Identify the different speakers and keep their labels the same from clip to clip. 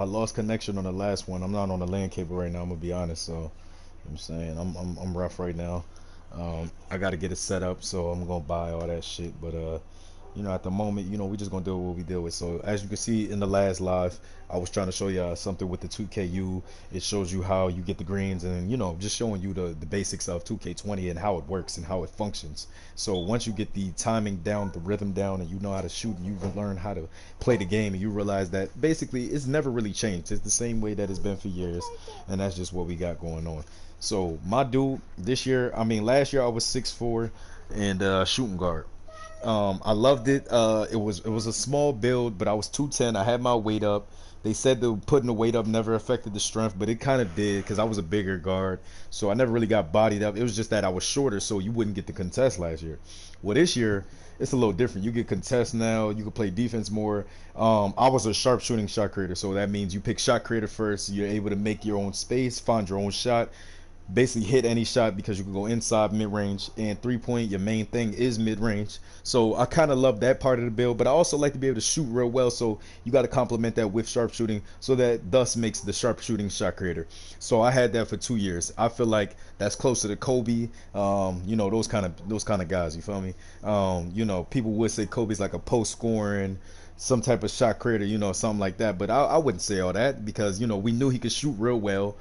Speaker 1: I lost connection on the last one. I'm not on the land cable right now. I'm gonna be honest. So I'm saying I'm rough right now. I got to get it set up, so I'm gonna buy all that shit. But at the moment, we just gonna deal with what we deal with. So as you can see in the last live, I was trying to show y'all something with the 2KU. It shows you how you get the greens, and just showing you the basics of 2K20 and how it works and how it functions. So once you get the timing down, the rhythm down, and you know how to shoot, and you learn how to play the game, and you realize that basically it's never really changed. It's the same way that it's been for years, and that's just what we got going on. So my dude this year, I mean last year I was 6'4" and shooting guard. I loved it. It was a small build, but I was 210. I had my weight up. They said that putting the weight up never affected the strength, but it kind of did because I was a bigger guard, so I never really got bodied up. It was just that I was shorter, so you wouldn't get the contest last year. Well, this year it's a little different. You get contest now. You can play defense more. I was a sharpshooting shot creator, so that means you pick shot creator first. You're able to make your own space, find your own shot, basically hit any shot because you can go inside, mid range, and 3 point. Your main thing is mid range. So I kind of love that part of the build, but I also like to be able to shoot real well. So you got to complement that with sharpshooting, so that thus makes the sharpshooting shot creator. So I had that for 2 years. I feel like that's closer to Kobe. Those kind of guys. You feel me? People would say Kobe's like a post scoring, some type of shot creator, something like that. But I wouldn't say all that because we knew he could shoot real well.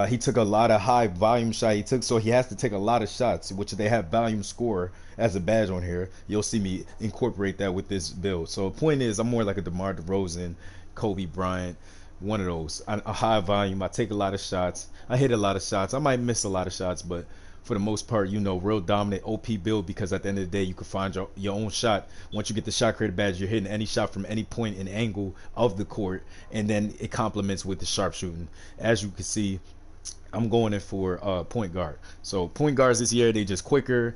Speaker 1: He took a lot of high volume shots. So he has to take a lot of shots, which they have volume score as a badge on here. You'll see me incorporate that with this build. So the point is, I'm more like a DeMar DeRozan, Kobe Bryant, one of those. A high volume. I take a lot of shots. I hit a lot of shots. I might miss a lot of shots, but for the most part, real dominant OP build, because at the end of the day, you can find your own shot. Once you get the shot creator badge, you're hitting any shot from any point and angle of the court, and then it complements with the sharpshooting. As you can see, I'm going in for point guard. So point guards this year, they just quicker.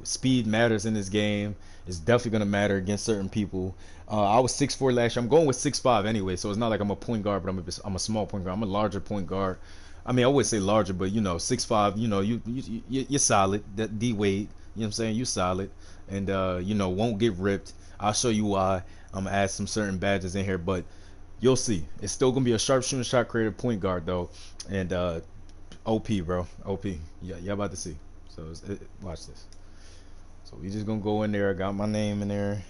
Speaker 1: Speed matters in this game. It's definitely gonna matter against certain people. I was 6'4" last year. I'm going with 6'5" anyway, so it's not like I'm a point guard, but I'm a small point guard. I'm a larger point guard. I mean, I would say larger, but 6'5". You're solid. That D Wade. You know what I'm saying? You're solid, and won't get ripped. I'll show you why. I'm gonna add some certain badges in here, but you'll see. It's still gonna be a sharpshooting shot creator point guard though, and OP, bro, OP. Yeah, y'all about to see. So watch this. So we just gonna go in there. I got my name in there.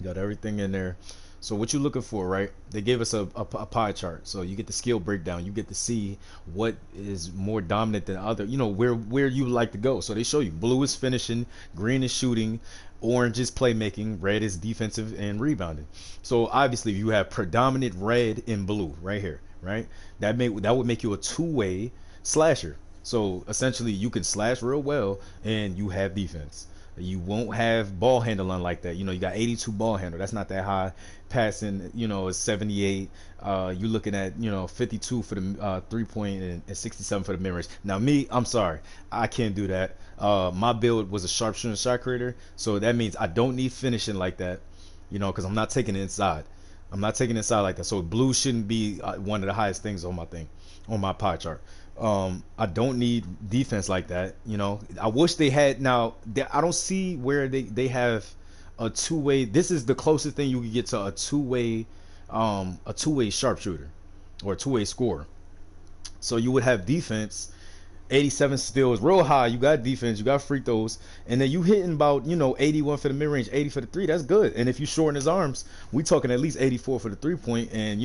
Speaker 1: Got everything in there. So what you looking for, right? They gave us a pie chart, so you get the skill breakdown. You get to see what is more dominant than other. Where you like to go. So they show you blue is finishing, green is shooting, orange is playmaking, red is defensive and rebounding. So obviously, if you have predominant red and blue right here, right, that would make you a two-way slasher. So essentially, you can slash real well, and you have defense. You won't have ball handling like that. You got 82 ball handle. That's not that high. Passing, is 78. You're looking at, 52 for the 3 point and 67 for the mid range. Now, me, I'm sorry, I can't do that. My build was a sharpshooter shot creator, so that means I don't need finishing like that, because I'm not taking it inside. I'm not taking it inside like that. So blue shouldn't be one of the highest things on my pie chart. I don't need defense like that. I wish they had. Now I don't see where they have a two-way. This is the closest thing you can get to a two-way sharpshooter or a two-way scorer. So you would have defense, 87 steals, real high. You got defense, you got free throws, and then you hitting about 81 for the mid range, 80 for the three. That's good. And if you shorten his arms, we talking at least 84 for the 3 point, and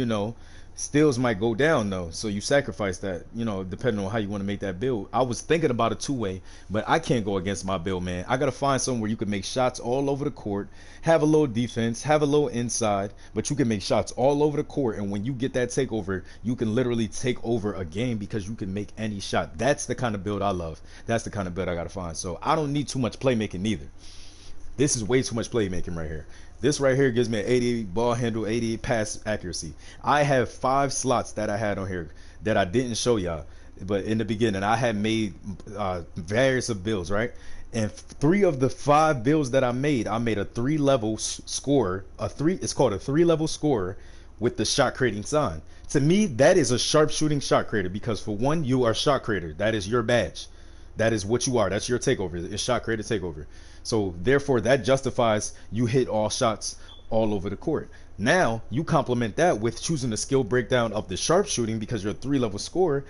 Speaker 1: steals might go down though. So you sacrifice that, depending on how you want to make that build. I was thinking about a two-way, but I can't go against my build, man. I gotta find somewhere where you can make shots all over the court, have a little defense, have a little inside, but you can make shots all over the court. And when you get that takeover, you can literally take over a game because you can make any shot. That's the kind of build I love. That's the kind of build I gotta find. So I don't need too much playmaking neither. This is way too much playmaking right here. This right here gives me an 88 ball handle, 88 pass accuracy. I have 5 slots that I had on here that I didn't show y'all. But in the beginning, I had made various of builds, right? And 3 of the 5 builds that I made a 3-level score. It's called a 3-level score with the shot creating sign. To me, that is a sharpshooting shot creator because for one, you are shot creator. That is your badge. That is what you are. That's your takeover. It's shot creator takeover. So therefore, that justifies you hit all shots all over the court. Now you complement that with choosing the skill breakdown of the sharpshooting because you're a 3-level scorer.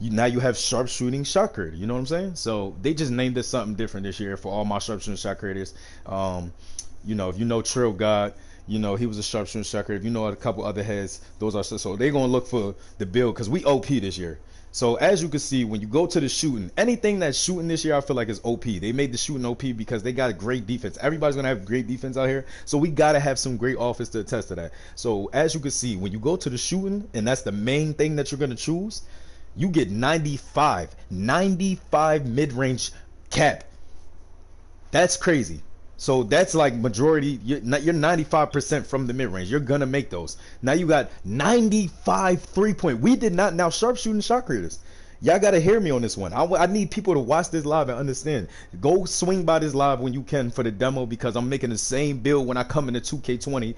Speaker 1: Now you have sharpshooting shot creator. You know what I'm saying? So they just named it something different this year for all my sharpshooting shot creators. If you know Trill God, he was a sharpshooting shot creator. If you know a couple other heads, those are so they're gonna look for the build because we OP this year. So as you can see, when you go to the shooting, anything that's shooting this year, I feel like is OP. They made the shooting OP because they got a great defense. Everybody's gonna have great defense out here, so we gotta have some great offense to attest to that. So as you can see, when you go to the shooting, and that's the main thing that you're gonna choose, you get 95 mid-range cap. That's crazy. So that's like majority. You're 95% from the mid-range. You're gonna make those. Now you got 95 3-point. We did not. Now sharpshooting shot creators, y'all gotta hear me on this one. I need people to watch this live and understand. Go swing by this live when you can for the demo because I'm making the same build when I come into 2K20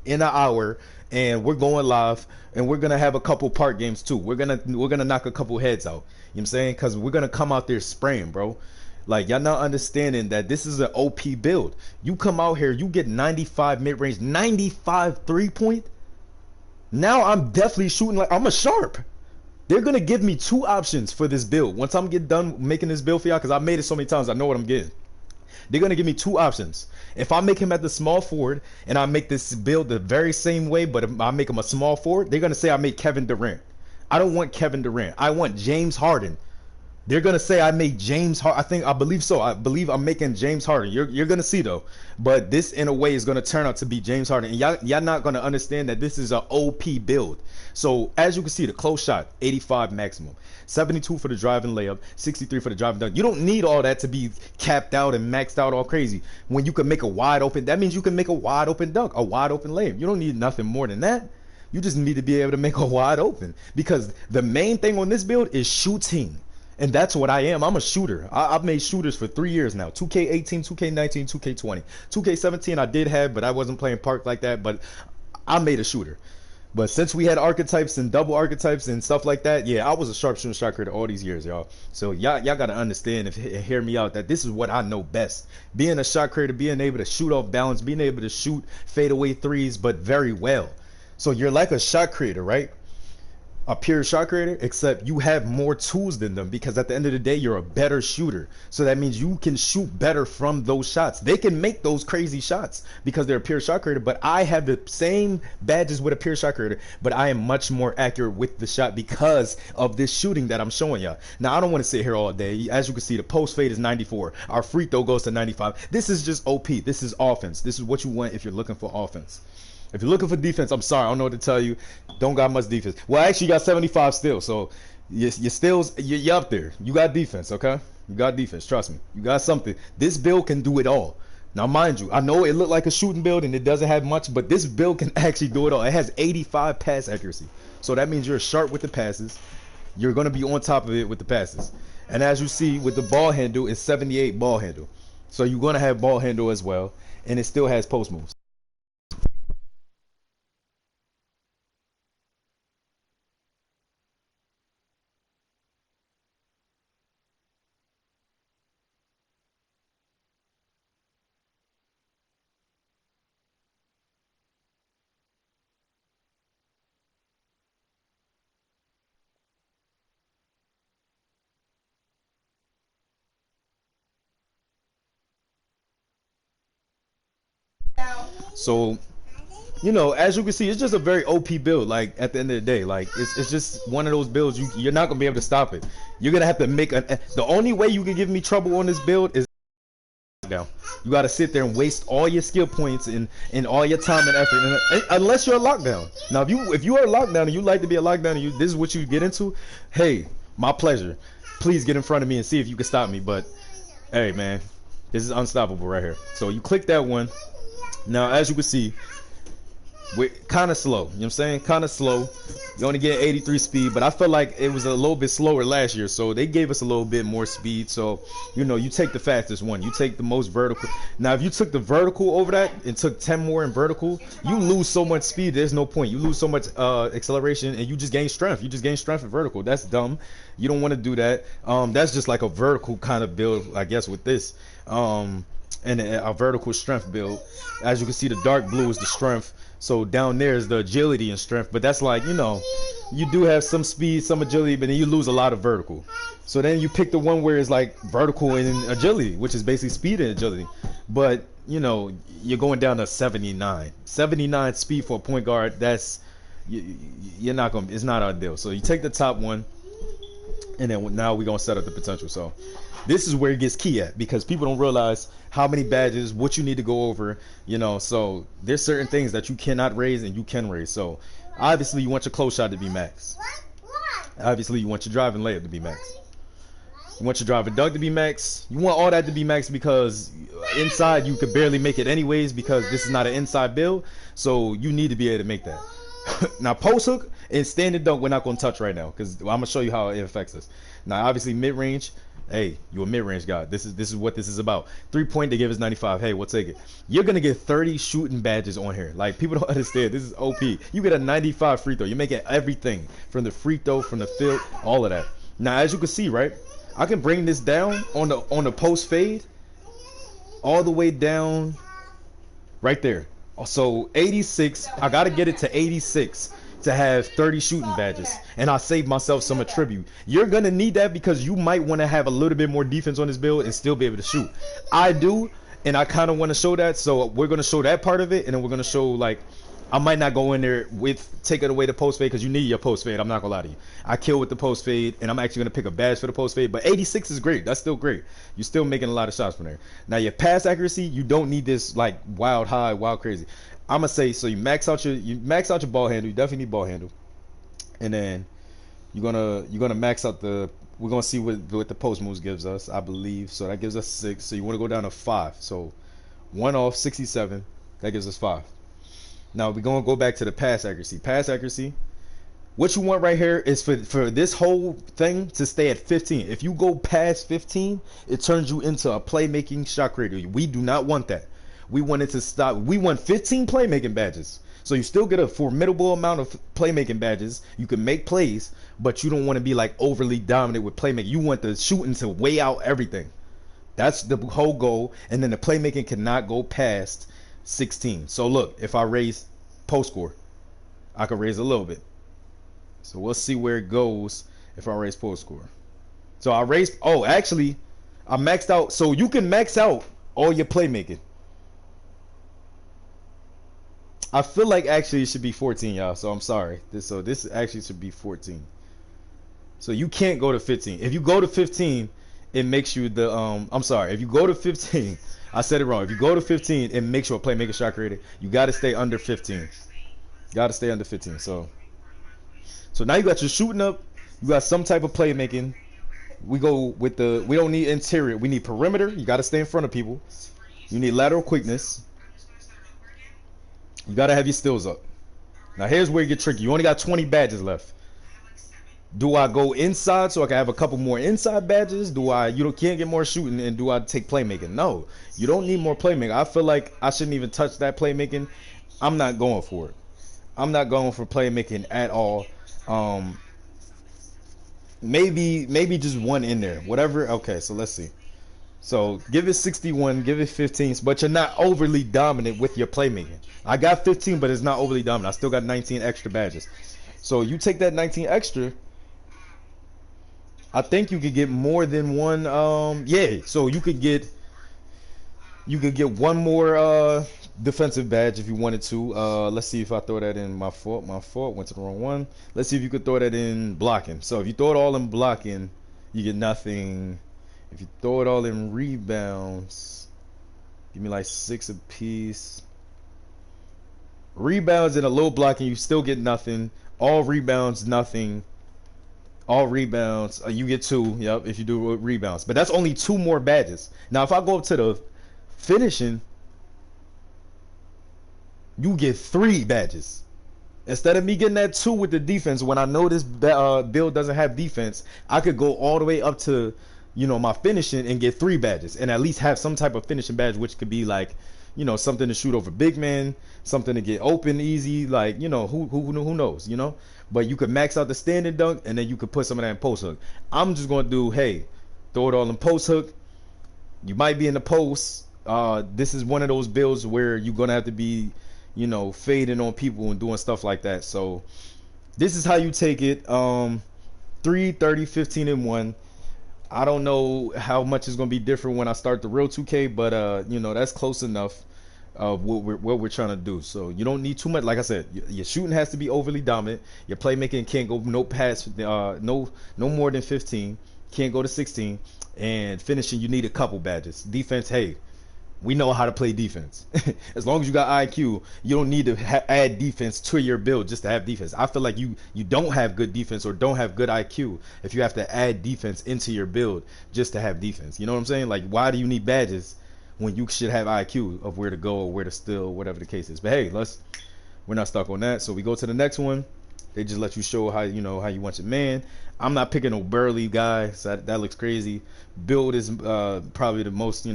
Speaker 1: in an hour, and we're going live, and we're gonna have a couple part games too. We're gonna knock a couple heads out. You know what I'm saying? Because we're gonna come out there spraying, bro. Like, y'all not understanding that this is an OP build. You come out here, you get 95 mid-range, 95 3-point. Now I'm definitely shooting like I'm a sharp. They're gonna give me 2 options for this build. Once I'm get done making this build for y'all, because I made it so many times, I know what I'm getting. They're gonna give me 2 options. If I make him at the small forward and I make this build the very same way, but if I make him a small forward, they're gonna say I made Kevin Durant. I don't want Kevin Durant. I want James Harden. They're gonna say I made James Harden. I believe so. I believe I'm making James Harden. You're gonna see though, but this in a way is gonna turn out to be James Harden, and y'all not gonna understand that this is a OP build. So as you can see, the close shot 85 maximum, 72 for the drive and layup, 63 for the drive and dunk. You don't need all that to be capped out and maxed out all crazy. When you can make a wide open, that means you can make a wide open dunk, a wide open layup. You don't need nothing more than that. You just need to be able to make a wide open because the main thing on this build is shooting. And that's what I am. I'm a shooter. I've made shooters for 3 years now. 2K18, 2K19, 2K20. 2K17 I did have, but I wasn't playing park like that. But I made a shooter. But since we had archetypes and double archetypes and stuff like that, yeah, I was a sharpshooting shot creator all these years, y'all. So y'all gotta understand and hear me out that this is what I know best. Being a shot creator, being able to shoot off balance, being able to shoot fadeaway threes, but very well. So you're like a shot creator, right? A pure shot creator, except you have more tools than them because at the end of the day you're a better shooter, so that means you can shoot better from those shots. They can make those crazy shots because they're a pure shot creator, but I have the same badges with a pure shot creator, but I am much more accurate with the shot because of this shooting that I'm showing y'all. Now I don't want to sit here all day. As you can see, the post fade is 94, our free throw goes to 95. This is just OP. This is offense. This is what you want if you're looking for offense. If you're looking for defense, I'm sorry, I don't know what to tell you. Don't got much defense. Well, actually, you got 75 still, so you're up there. You got defense, okay? You got defense. Trust me, you got something. This build can do it all. Now, mind you, I know it looked like a shooting build and it doesn't have much, but this build can actually do it all. It has 85 pass accuracy, so that means you're sharp with the passes. You're gonna be on top of it with the passes, and as you see with the ball handle, it's 78 ball handle, so you're gonna have ball handle as well, and it still has post moves. So, as you can see, it's just a very OP build. Like at the end of the day, like it's just one of those builds you're not gonna be able to stop it. You're gonna have to make the only way you can give me trouble on this build is down. You got to sit there and waste all your skill points and all your time and effort, unless you're a lockdown. Now, if you are a lockdown and you like to be a lockdown and this is what you get into, hey, my pleasure. Please get in front of me and see if you can stop me. But hey, man, this is unstoppable right here. So you click that one. Now, as you can see, we're kind of slow. You know what I'm saying? Kind of slow. You only get 83 speed, but I felt like it was a little bit slower last year, so they gave us a little bit more speed. So, you take the fastest one. You take the most vertical. Now, if you took the vertical over that and took 10 more in vertical, you lose so much speed. There's no point. You lose so much acceleration, and you just gain strength. You just gain strength in vertical. That's dumb. You don't want to do that. That's just like a vertical kind of build, I guess, with this. and a vertical strength build. As you can see, the dark blue is the strength. So down there is the agility and strength. But that's like, you know, you do have some speed, some agility, but then you lose a lot of vertical. So then you pick the one where it's like vertical and agility, which is basically speed and agility. But, you know, you're going down to 79. 79 speed for a point guard, that's, you're not going to, it's not ideal. So you take the top one, and then now we're going to set up the potential. So this is where it gets key at, because people don't realize how many badges, what you need to go over, you know. So there's certain things that you cannot raise and you can raise. So obviously you want your close shot to be max. Obviously you want your driving layup to be max. You want your driving dunk to be max. You want all that to be max, because inside you could barely make it anyways, because this is not an inside build. So you need to be able to make that. Now post hook and standing dunk we're not going to touch right now, because I'm going to show you how it affects us. Now obviously mid-range, hey, you're a mid-range guy. This is what this is about. 3-point, they give us 95. Hey, we'll take it. You're gonna get 30 shooting badges on here. Like, people don't understand. This is OP. You get a 95 free throw. You're making everything from the free throw, from the field, all of that. Now, as you can see, right, I can bring this down on the post fade, all the way down, right there. So 86. I gotta get it to 86. To have 30 shooting badges, and I saved myself some attribute. You're gonna need that, because you might want to have a little bit more defense on this build and still be able to shoot. I do, and I kind of want to show that, so we're gonna show that part of it, and then we're gonna show, like, I might not go in there with taking away the post fade, because you need your post fade. I'm not gonna lie to you. I kill with the post fade, and I'm actually gonna pick a badge for the post fade. But 86 is great. That's still great. You're still making a lot of shots from there. Now your pass accuracy, you don't need this like wild high, wild crazy. I'm gonna say, so you max out your ball handle. You definitely need ball handle, and then you're gonna max out the. We're gonna see what the post moves gives us, I believe. So that gives us 6. So you want to go down to 5. So 1 off 67. That gives us 5. Now we're gonna go back to the pass accuracy. Pass accuracy. What you want right here is for this whole thing to stay at 15. If you go past 15, it turns you into a playmaking shot creator. We do not want that. We want it to stop. We want 15 playmaking badges. So you still get a formidable amount of playmaking badges. You can make plays, but you don't want to be like overly dominant with playmaking. You want the shooting to weigh out everything. That's the whole goal. And then the playmaking cannot go past 16. So look, if I raise post score, I can raise a little bit. So we'll see where it goes if I raise post score. So I raised, oh, actually, I maxed out. So you can max out all your playmaking. I feel like actually it should be 14, y'all. So I'm sorry. This actually should be 14. So you can't go to 15. If you go to 15, it makes you the I'm sorry. If you go to 15, I said it wrong. If you go to 15, it makes you a playmaker shot creator. You got to stay under 15. Got to stay under 15. So now you got your shooting up. You got some type of playmaking. We go with the. We don't need interior. We need perimeter. You got to stay in front of people. You need lateral quickness. You gotta have your steals up. Now here's where you get tricky. You only got 20 badges left. Do I go inside so I can have a couple more inside badges? Can't get more shooting, and do I take playmaking? No, you don't need more playmaking. I feel like I shouldn't even touch that playmaking. I'm not going for it. I'm not going for playmaking at all. Maybe just one in there. Whatever. Okay, so let's see. So give it 61, give it 15, but you're not overly dominant with your playmaking. I got 15, but it's not overly dominant. I still got 19 extra badges. So you take that 19 extra, I think you could get more than one. Yeah. So you could get one more defensive badge if you wanted to. Let's see if I throw that in. My fault. Went to the wrong one. Let's see if you could throw that in blocking. So if you throw it all in blocking, you get nothing. If you throw it all in rebounds, give me like 6 apiece. Rebounds and a low blocking, you still get nothing. All rebounds, nothing. All rebounds, you get 2. Yep, if you do rebounds. But that's only 2 more badges. Now, if I go up to the finishing, you get 3 badges. Instead of me getting that 2 with the defense, when I know this build doesn't have defense, I could go all the way up to, my finishing and get 3 badges, and at least have some type of finishing badge, which could be like, something to shoot over big men, something to get open easy, like, who knows, but you could max out the standing dunk, and then you could put some of that in post hook. I'm just going to do, hey, throw it all in post hook. You might be in the post, This is one of those builds where you're gonna have to be, fading on people and doing stuff like that. So this is how you take it. 3, 30, 15, and 1. I don't know how much is gonna be different when I start the real 2K, but that's close enough of what we're trying to do. So you don't need too much. Like I said, your shooting has to be overly dominant. Your playmaking can't go no past no more than 15. Can't go to 16. And finishing, you need a couple badges. Defense, hey, we know how to play defense. As long as you got IQ, you don't need to add defense to your build just to have defense. I feel like you don't have good defense or don't have good IQ if you have to add defense into your build just to have defense. You know what I'm saying? Like, why do you need badges when you should have IQ of where to go or where to steal, whatever the case is? But hey, we're not stuck on that. So we go to the next one. They just let you show how you want your man. I'm not picking no burly guy. So that looks crazy. Build is probably the most,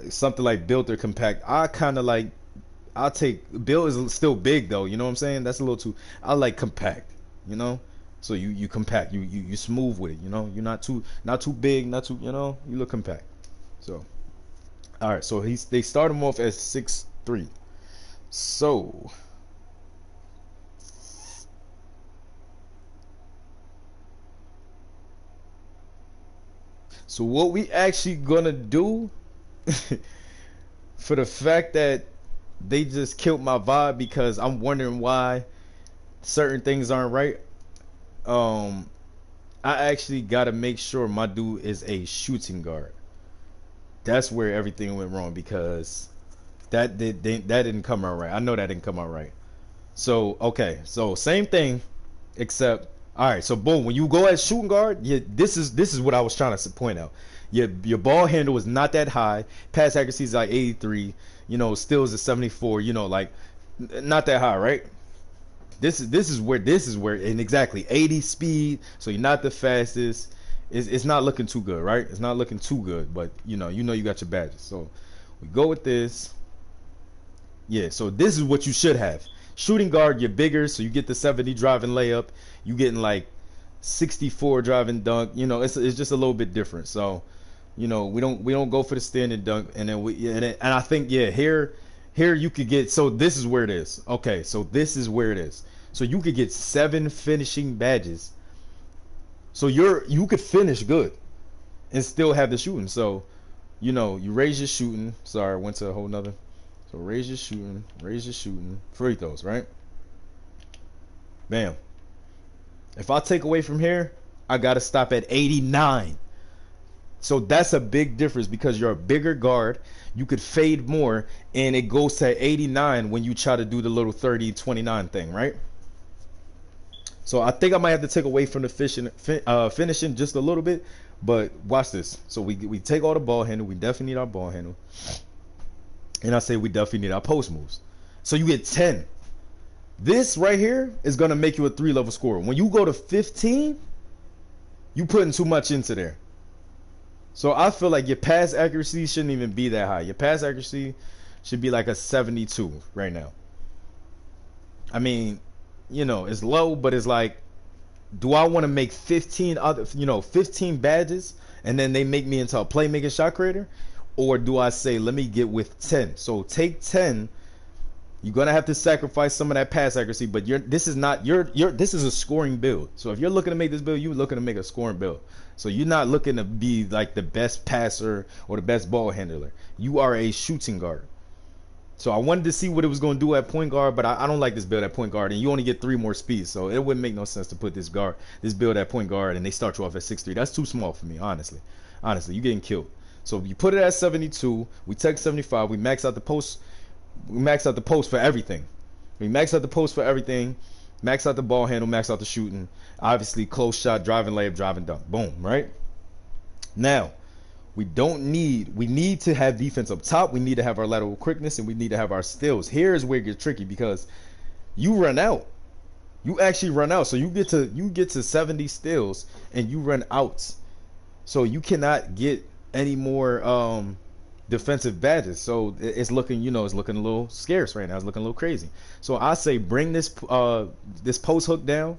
Speaker 1: something like built or compact. I'll take build is still big though, you know what I'm saying? That's a little too. I like compact, so you compact, you smooth with it, you're not too big, not too, you look compact. So all right, so they start him off as 6'3". So what we actually gonna do for the fact that they just killed my vibe because I'm wondering why certain things aren't right. I actually gotta make sure my dude is a shooting guard. That's where everything went wrong because that didn't come out right. I know that didn't come out right. So okay, so same thing, except all right. So boom, when you go as shooting guard, this is what I was trying to point out. Your ball handle is not that high. Pass accuracy is like 83. Steals is 74. Like not that high, right? This is where and exactly 80 speed. So you're not the fastest. It's not looking too good, right? It's not looking too good, but you got your badges. So we go with this. Yeah, so this is what you should have. Shooting guard, you're bigger, so you get the 70 driving layup. You getting like 64 driving dunk. It's just a little bit different. So, we don't go for the standing dunk, and then I think here you could get. So this is where it is. Okay, so this is where it is. So you could get 7 finishing badges. So you could finish good, and still have the shooting. So, you raise your shooting. Sorry, I went to a whole nother. So raise your shooting, free throws, right? Bam. If I take away from here, I gotta stop at 89. So that's a big difference because you're a bigger guard. You could fade more, and it goes to 89 when you try to do the little 30-29 thing, right? So I think I might have to take away from the finishing just a little bit, but watch this. So we take all the ball handle. We definitely need our ball handle. And I say we definitely need our post moves. So you get 10. This right here is going to make you a 3-level scorer. When you go to 15, you putting too much into there. So I feel like your pass accuracy shouldn't even be that high. Your pass accuracy should be like a 72 right now. I mean, it's low, but it's like, do I want to make 15 badges and then they make me into a playmaking shot creator? Or do I say, let me get with 10? So take 10. You're gonna have to sacrifice some of that pass accuracy, but this is a scoring build. So if you're looking to make this build, you're looking to make a scoring build. So you're not looking to be like the best passer or the best ball handler. You are a shooting guard. So I wanted to see what it was going to do at point guard, but I don't like this build at point guard, and you only get 3 more speeds, so it wouldn't make no sense to put this build at point guard, and they start you off at 6'3". That's too small for me, honestly. You're getting killed. So you put it at 72. We take 75. We max out the post. We max out the post for everything. Max out the ball handle, max out the shooting. Obviously, close shot, driving layup, driving dunk. Boom, right? Now, we need to have defense up top. We need to have our lateral quickness, and we need to have our steals. Here's where it gets tricky because you run out. You actually run out. So you get to 70 steals and you run out. So you cannot get any more defensive badges. So it's looking, it's looking a little scarce right now. It's looking a little crazy. So I say bring this post hook down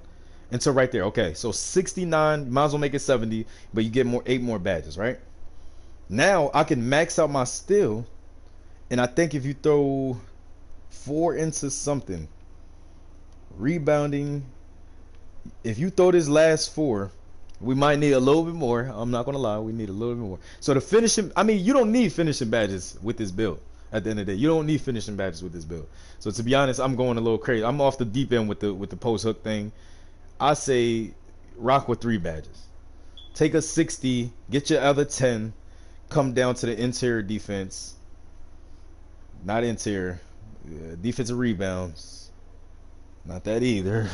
Speaker 1: until right there. Okay, so 69, might as well make it 70, but you get 8 more badges, right? Now I can max out my steal, and I think if you throw four into something, rebounding, if you throw this last four, we might need a little bit more. I'm not gonna lie, we need a little bit more. So the finishing, I mean, you don't need finishing badges with this build. At the end of the day, you don't need finishing badges with this build. So to be honest, I'm going a little crazy. I'm off the deep end with the post hook thing. I say rock with 3 badges. Take a 60, get your other 10, come down to the interior defense, not interior, defensive rebounds, not that either.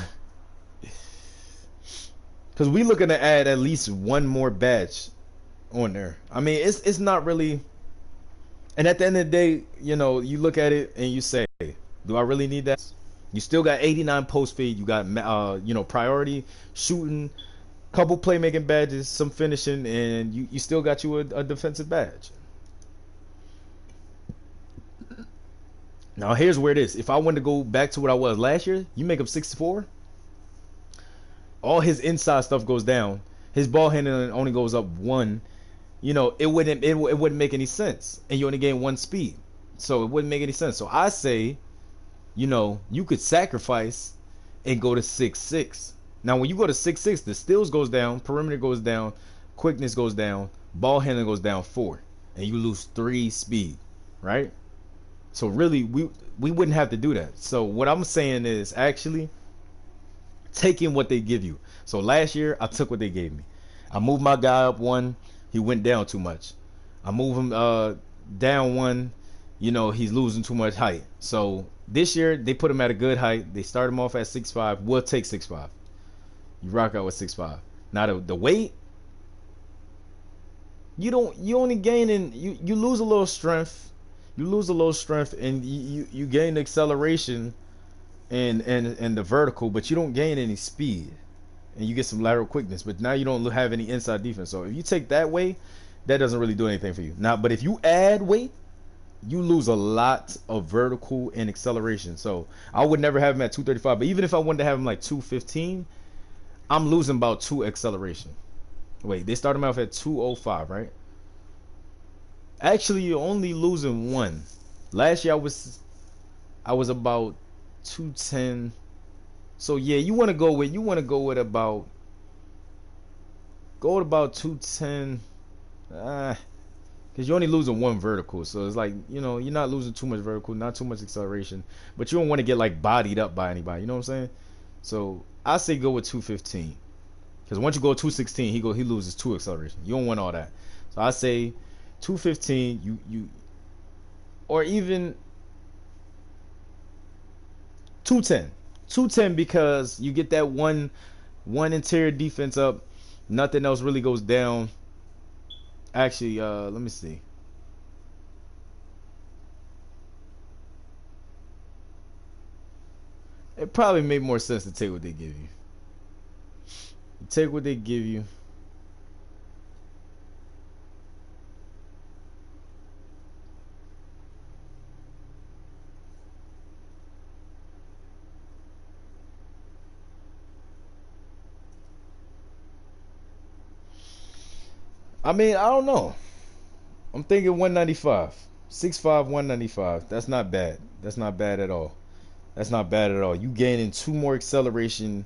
Speaker 1: Because we looking to add at least one more badge on there. I mean, it's not really. And at the end of the day, you know, you look at it and you say, do I really need that? You still got 89 post feed. You got you know, priority shooting, couple playmaking badges, some finishing, and you still got you a defensive badge. Now here's where it is. If I wanted to go back to what I was last year, you make him 64. All his inside stuff goes down. His ball handling only goes up 1. You know, it wouldn't make any sense, and you only gain 1 speed, so it wouldn't make any sense. So I say, you know, you could sacrifice and go to 6-6. Now when you go to 6-6, the steals goes down, perimeter goes down, quickness goes down, ball handling goes down 4, and you lose 3 speed, right? So really, we wouldn't have to do that. So what I'm saying is actually taking what they give you. So last year I took what they gave me. I moved my guy up 1. He went down too much. I move him down 1. You know, he's losing too much height. So this year they put him at a good height. They start him off at 6'5". We'll take 6'5". You rock out with 6'5". Now the weight, you only gain in you lose a little strength. You lose a little strength, and you gain acceleration and the vertical, but you don't gain any speed, and you get some lateral quickness, but now you don't have any inside defense. So if you take that way, that doesn't really do anything for you. Now, but if you add weight, you lose a lot of vertical and acceleration. So I would never have him at 235, but even if I wanted to have him like 215, I'm losing about 2 acceleration. Wait, they start him off at 205, right? Actually, you're only losing 1. Last year I was about 210. So yeah, you want to go with about 210, because you're only losing 1 vertical. So it's like, you know, you're not losing too much vertical, not too much acceleration, but you don't want to get like bodied up by anybody. You know what I'm saying? So I say go with 215, because once you go 216, he loses 2 acceleration. You don't want all that. So I say 215. You or even 210. 210, because you get that one interior defense up. Nothing else really goes down. Actually, let me see. It probably made more sense to take what they give you. Take what they give you. I mean, I don't know. I'm thinking 195. 6'5", 195. That's not bad. That's not bad at all. That's not bad at all. You gaining 2 more acceleration,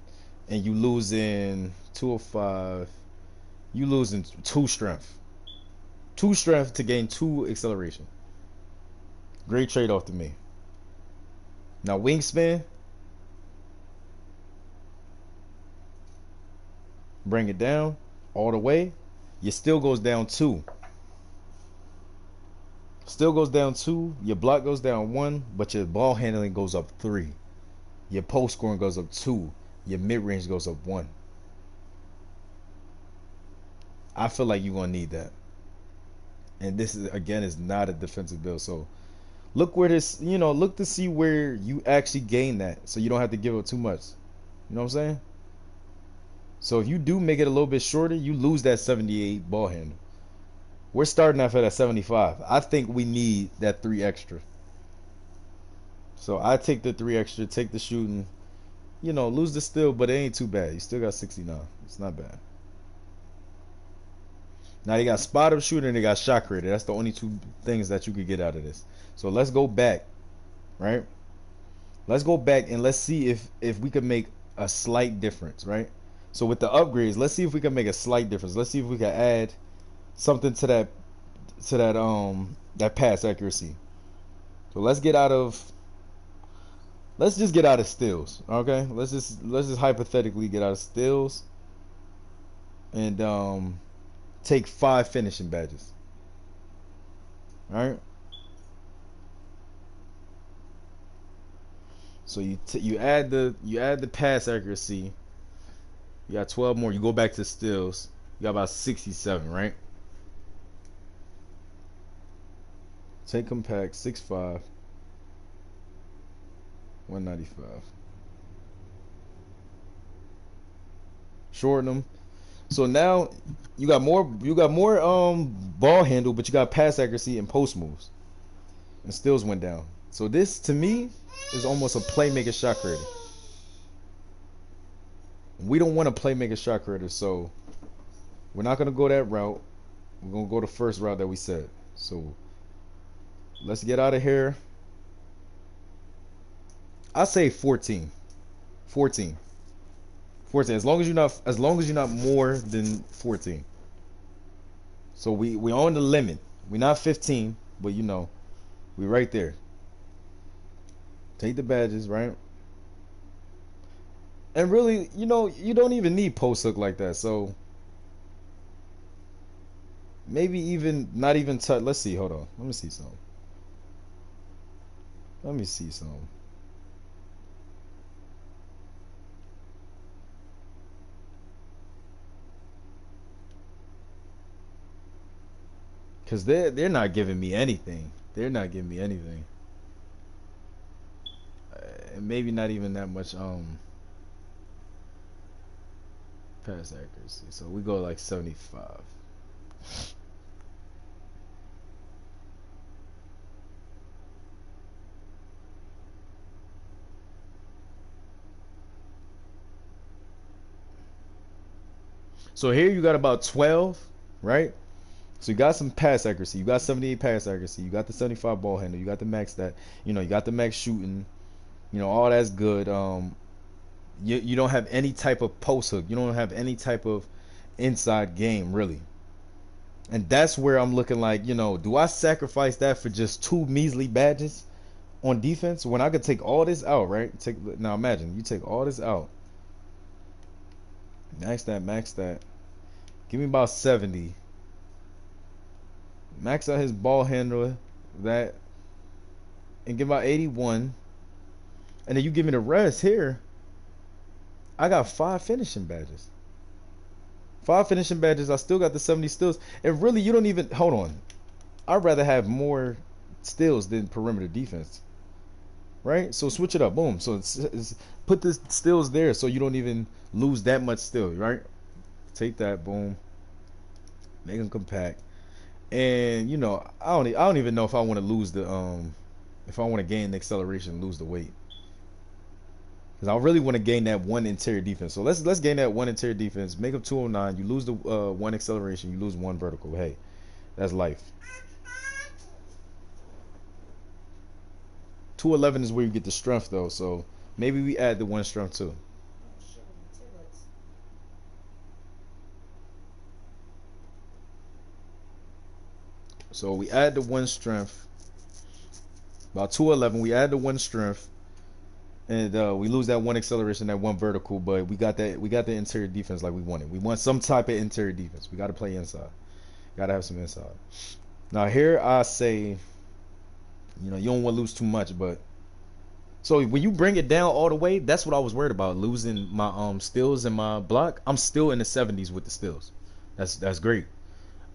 Speaker 1: and you losing 205. You losing 2 strength. 2 strength to gain 2 acceleration. Great trade off to me. Now wingspan, bring it down all the way. Your still goes down 2. Still goes down 2. Your block goes down 1, but your ball handling goes up 3. Your post scoring goes up 2. Your mid range goes up 1. I feel like you're gonna need that. And this is, again, is not a defensive build. So look where this, you know, look to see where you actually gain that, so you don't have to give up too much. You know what I'm saying? So if you do make it a little bit shorter, you lose that 78 ball handle. We're starting off at a 75. I think we need that 3 extra. So I take the 3 extra, take the shooting, you know, lose the steal, but it ain't too bad. You still got 69. It's not bad. Now they got spot up shooter and they got shot creator. That's the only two things that you could get out of this. So let's go back, right? Let's go back and let's see if we could make a slight difference, right? So with the upgrades, let's see if we can make a slight difference. Let's see if we can add something to that pass accuracy. So let's just get out of steals, okay? Let's just hypothetically get out of steals and take 5 finishing badges. All right. So you add the pass accuracy. You got 12 more. You go back to steals. You got about 67, right? Take compact 6'5", 195. Shorten them. So now you got more ball handle, but you got pass accuracy and post moves. And steals went down. So this to me is almost a playmaker shot creator. We don't want a playmaker shot creator, so we're not gonna go that route. We're gonna go the first route that we said. So let's get out of here. I say 14. 14. 14. As long as you're not more than 14. So we on the limit. We're not 15, but you know, we right there. Take the badges, right? And really, you know, you don't even need post hook like that. So maybe even not even touch. Let's see. Hold on. Let me see something. Let me see something. Cause they're not giving me anything. They're not giving me anything. And maybe not even that much pass accuracy. So we go like 75. So here you got about 12, right? So you got some pass accuracy. You got 78 pass accuracy. You got the 75 ball handle. You got the max that, you know, you got the max shooting. You know, all that's good. You don't have any type of post hook. You don't have any type of inside game, really. And that's where I'm looking like, you know, do I sacrifice that for just 2 measly badges on defense when I could take all this out, right? Now imagine you take all this out. Max that. Give me about 70. Max out his ball handler, that, and give about 81. And then you give me the rest here. I got 5 finishing badges. 5 finishing badges. I still got the 70 steals. And really, you don't even, hold on. I'd rather have more steals than perimeter defense. Right? So switch it up. Boom. So it's put the steals there so you don't even lose that much steal, right? Take that. Boom. Make them compact. And you know, I don't even know if I want to lose the if I want to gain the acceleration and lose the weight. Because I really want to gain that 1 interior defense. So let's gain that 1 interior defense. Make up 209. You lose the 1 acceleration. You lose 1 vertical. Hey, that's life. 211 is where you get the strength though. So maybe we add the 1 strength too. So we add the 1 strength. About 211, we add the 1 strength, and we lose that 1 acceleration, that 1 vertical. But we got the interior defense like we wanted. We want some type of interior defense. We got to play inside. Got to have some inside. Now here I say, you know, you don't want to lose too much, but so when you bring it down all the way, that's what I was worried about, losing my steals and my block. I'm still in the 70s with the steals. That's great.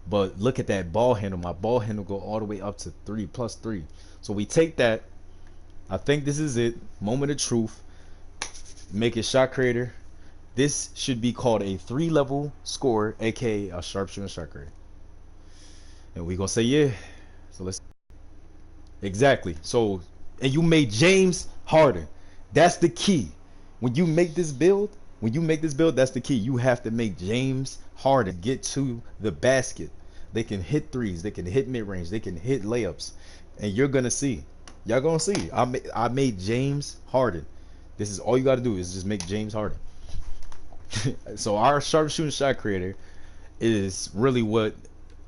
Speaker 1: But look at that ball handle. My ball handle go all the way up to 3 plus 3. So we take that. I think this is it. Moment of truth. Make it shot creator. This should be called a 3-level scorer, aka a sharpshooting shot creator. And we gonna say yeah. So let's exactly. So and you made James Harden. That's the key. When you make this build, that's the key. You have to make James Harden get to the basket. They can hit threes. They can hit mid range. They can hit layups, and you're gonna see. Y'all gonna see. I made James Harden. This is all you got to do is just make James Harden. So our sharpshooting shot creator is really what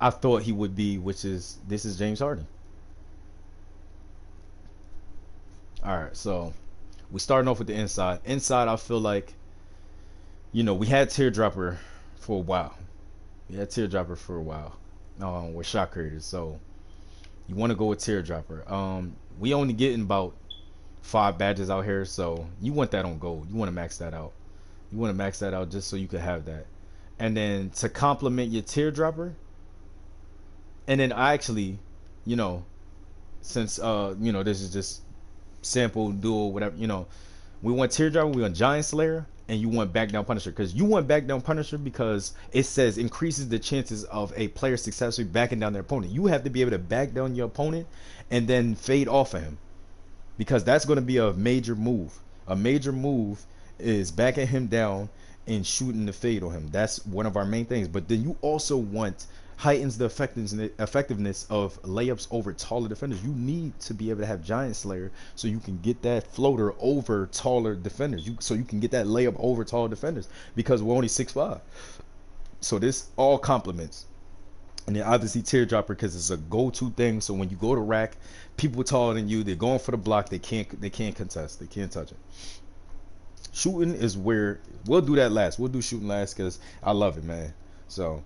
Speaker 1: I thought he would be, which is this is James Harden. All right, so we starting off with the inside. Inside, I feel like, we had Teardropper for a while. With shot creators. So you want to go with Teardropper. We only getting about 5 badges out here, so you want that on gold. You want to max that out. Just so you can have that. And then to complement your Teardropper, and then I actually, since this is just sample dual whatever, we want Teardropper, we want Giant Slayer, and you want Back Down Punisher, because you want Back Down Punisher because it says increases the chances of a player successfully backing down their opponent. You have to be able to back down your opponent and then fade off of him, because that's going to be a major move. A major move is backing him down and shooting the fade on him. That's one of our main things. But then you also want heightens the effectiveness of layups over taller defenders. You need to be able to have Giant Slayer so you can get that floater over taller defenders. So you can get that layup over taller defenders, because we're only 6'5". So this all complements. And then obviously Teardropper, because it's a go-to thing. So when you go to rack, people taller than you, they're going for the block. They can't contest. They can't touch it. Shooting is where we'll do that last. We'll do shooting last because I love it, man. So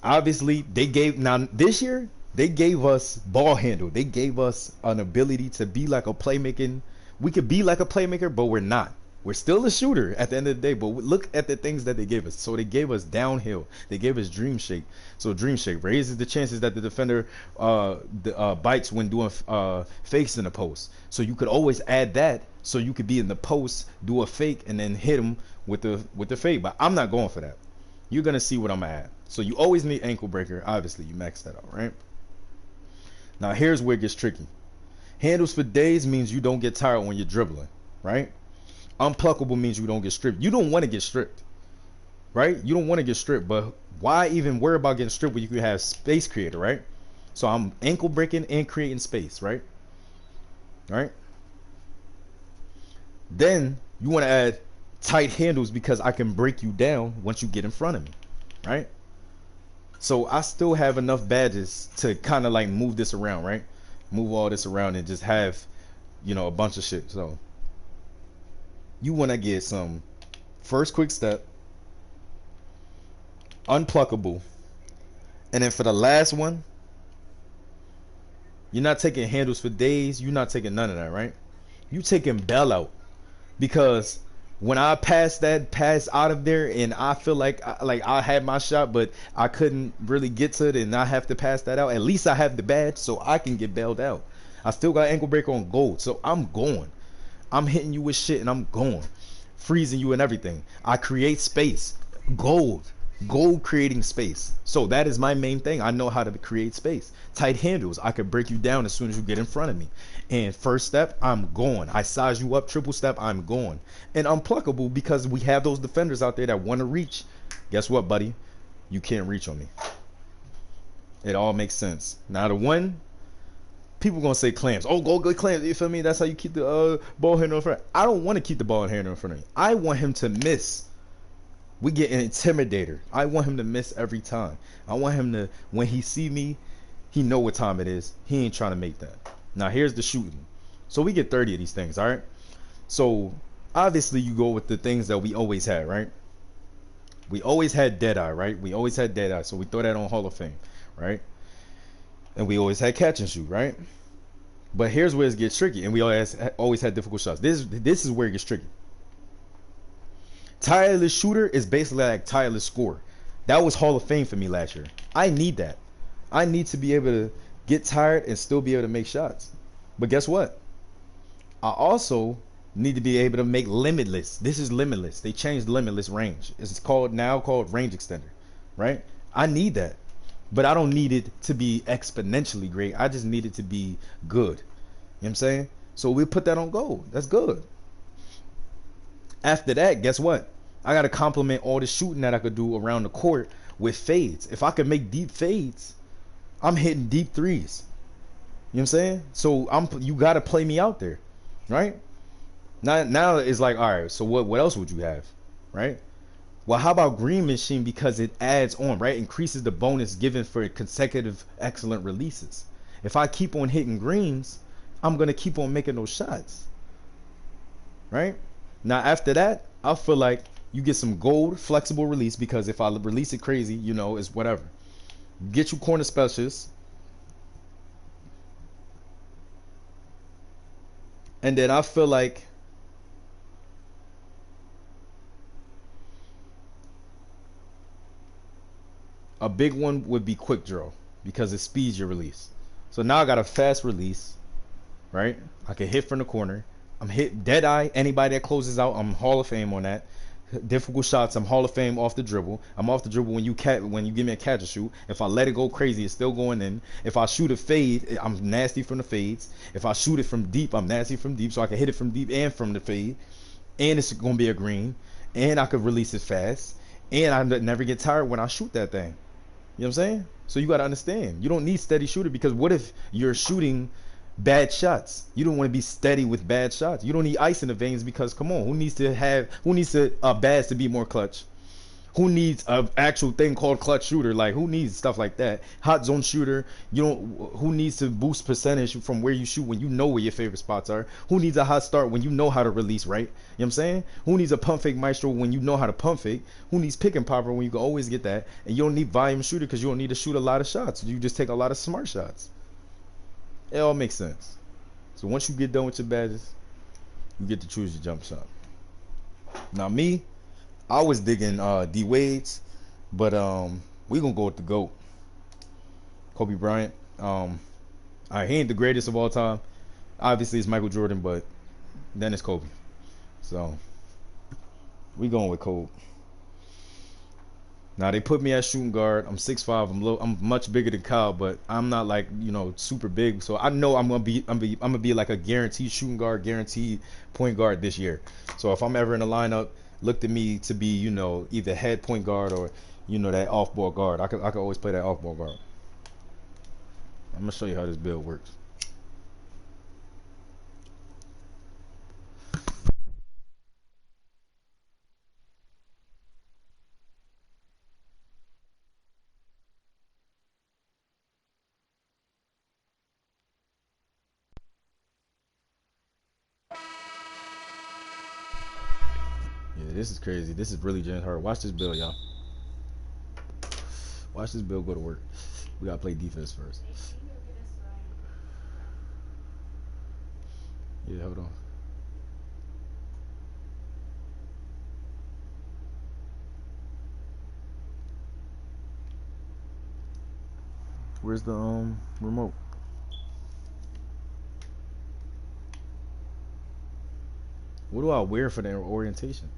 Speaker 1: obviously this year they gave us ball handle. They gave us an ability to be like a playmaking. We could be like a playmaker, but we're not. We're still a shooter at the end of the day, but look at the things that they gave us. So they gave us downhill. They gave us dream shake. So dream shake raises the chances that the defender bites when doing fakes in the post. So you could always add that, so you could be in the post, do a fake, and then hit him with the fade. But I'm not going for that. You're gonna see what I'm gonna add. So you always need ankle breaker. Obviously, you max that out, right? Now here's where it gets tricky. Handles for days means you don't get tired when you're dribbling, right? Unpluckable means you don't get stripped. You don't want to get stripped, right? You don't want to get stripped, but why even worry about getting stripped when you can have space creator, right? So I'm ankle breaking and creating space, right? Right? Then you want to add tight handles, because I can break you down once you get in front of me, right? So I still have enough badges to kind of like move this around, right? Move all this around and just have, a bunch of shit. So you want to get some first quick step, unpluckable, and then for the last one, you're not taking handles for days. You're not taking none of that, right? You taking bail out, because when I pass out of there and I feel like I had my shot, but I couldn't really get to it, and I have to pass that out, at least I have the badge so I can get bailed out. I still got ankle breaker on gold, so I'm going. I'm hitting you with shit and I'm going. Freezing you and everything. I create space. Gold creating space. So that is my main thing. I know how to create space. Tight handles. I could break you down as soon as you get in front of me. And first step, I'm going. I size you up. Triple step, I'm going. And unpluckable, because we have those defenders out there that want to reach. Guess what, buddy? You can't reach on me. It all makes sense. Now the one, people gonna say clamps. Oh, go good clamps. You feel me? That's how you keep the ball handle in front. I don't want to keep the ball handle in front of me. I want him to miss. We get an intimidator. I want him to miss every time. I want him to, when he see me, he know what time it is. He ain't trying to make that. Now here's the shooting. So we get 30 of these things, all right? So obviously you go with the things that we always had, right? We always had Deadeye, right? We always had Deadeye, so we throw that on Hall of Fame, right? And we always had catch and shoot, right? But here's where it gets tricky, and we always had difficult shots. This is where it gets tricky. Tireless shooter is basically like tireless scorer. That was Hall of Fame for me last year. I need that. I need to be able to get tired and still be able to make shots. But guess what? I also need to be able to make limitless. This is limitless. They changed limitless range. It's now called range extender, right? I need that. But I don't need it to be exponentially great. I just need it to be good. You know what I'm saying? So we put that on gold. That's good. After that, guess what? I got to complement all the shooting that I could do around the court with fades. If I could make deep fades, I'm hitting deep threes. You know what I'm saying? So you gotta play me out there, right? Now it's like, all right, so what else would you have, right? Well, how about green machine, because it adds on, right? Increases the bonus given for consecutive excellent releases. If I keep on hitting greens, I'm gonna keep on making those shots, right? Now after that, I feel like you get some gold flexible release, because if I release it crazy, you know, it's whatever. Get you corner specialists, and then I feel like a big one would be quick draw, because it speeds your release. So now I got a fast release, right? I can hit from the corner. I'm hit dead eye. Anybody that closes out, I'm Hall of Fame on that. Difficult shots, I'm Hall of Fame off the dribble. I'm off the dribble when you give me a catch and shoot. If I let it go crazy, it's still going in. If I shoot a fade, I'm nasty from the fades. If I shoot it from deep, I'm nasty from deep, so I can hit it from deep and from the fade. And it's gonna be a green. And I could release it fast. And I never get tired when I shoot that thing. You know what I'm saying? So you got to understand, you don't need steady shooter, because what if you're shooting bad shots? You don't want to be steady with bad shots. You don't need ice in the veins, because come on, who needs bads to be more clutch? Who needs a actual thing called clutch shooter? Like, who needs stuff like that? Hot zone shooter. You don't. Who needs to boost percentage from where you shoot when you know where your favorite spots are? Who needs a hot start when you know how to release right? You know what I'm saying? Who needs a pump fake maestro when you know how to pump fake? Who needs pick and popper when you can always get that? And you don't need volume shooter, because you don't need to shoot a lot of shots. You just take a lot of smart shots. It all makes sense. So once you get done with your badges, you get to choose your jump shot. Now me, I was digging D Wade's, but we gonna go with the GOAT, Kobe Bryant. He ain't the greatest of all time. Obviously, it's Michael Jordan, but then it's Kobe. So we going with Kobe. Now they put me at shooting guard. I'm 6'5". I'm much bigger than Kyle, but I'm not like, you know, super big. So I know I'm gonna be like a guaranteed shooting guard, guaranteed point guard this year. So if I'm ever in a lineup, look to me to be, you know, either head point guard or, you know, that off ball guard. I could always play that off ball guard. I'm gonna show you how this build works. Yeah, this is crazy. This is really James Harden. Watch this build, y'all. Watch this build go to work. We gotta play defense first. Yeah, hold on. Where's the remote? What do I wear for the orientation?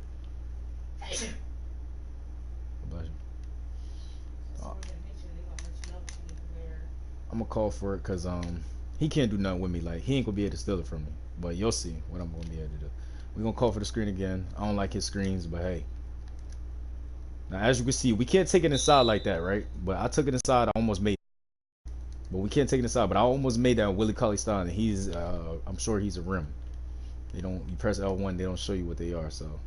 Speaker 1: I'm gonna call for it, because he can't do nothing with me. Like, he ain't gonna be able to steal it from me. But you'll see what I'm gonna be able to do. We're gonna call for the screen again. I don't like his screens, but hey. Now as you can see, we can't take it inside like that, right? But I took it inside. I almost made it. But we can't take it inside. But I almost made that Willie Cauley style, and he's I'm sure he's a rim. They don't, you press L1, they don't show you what they are, so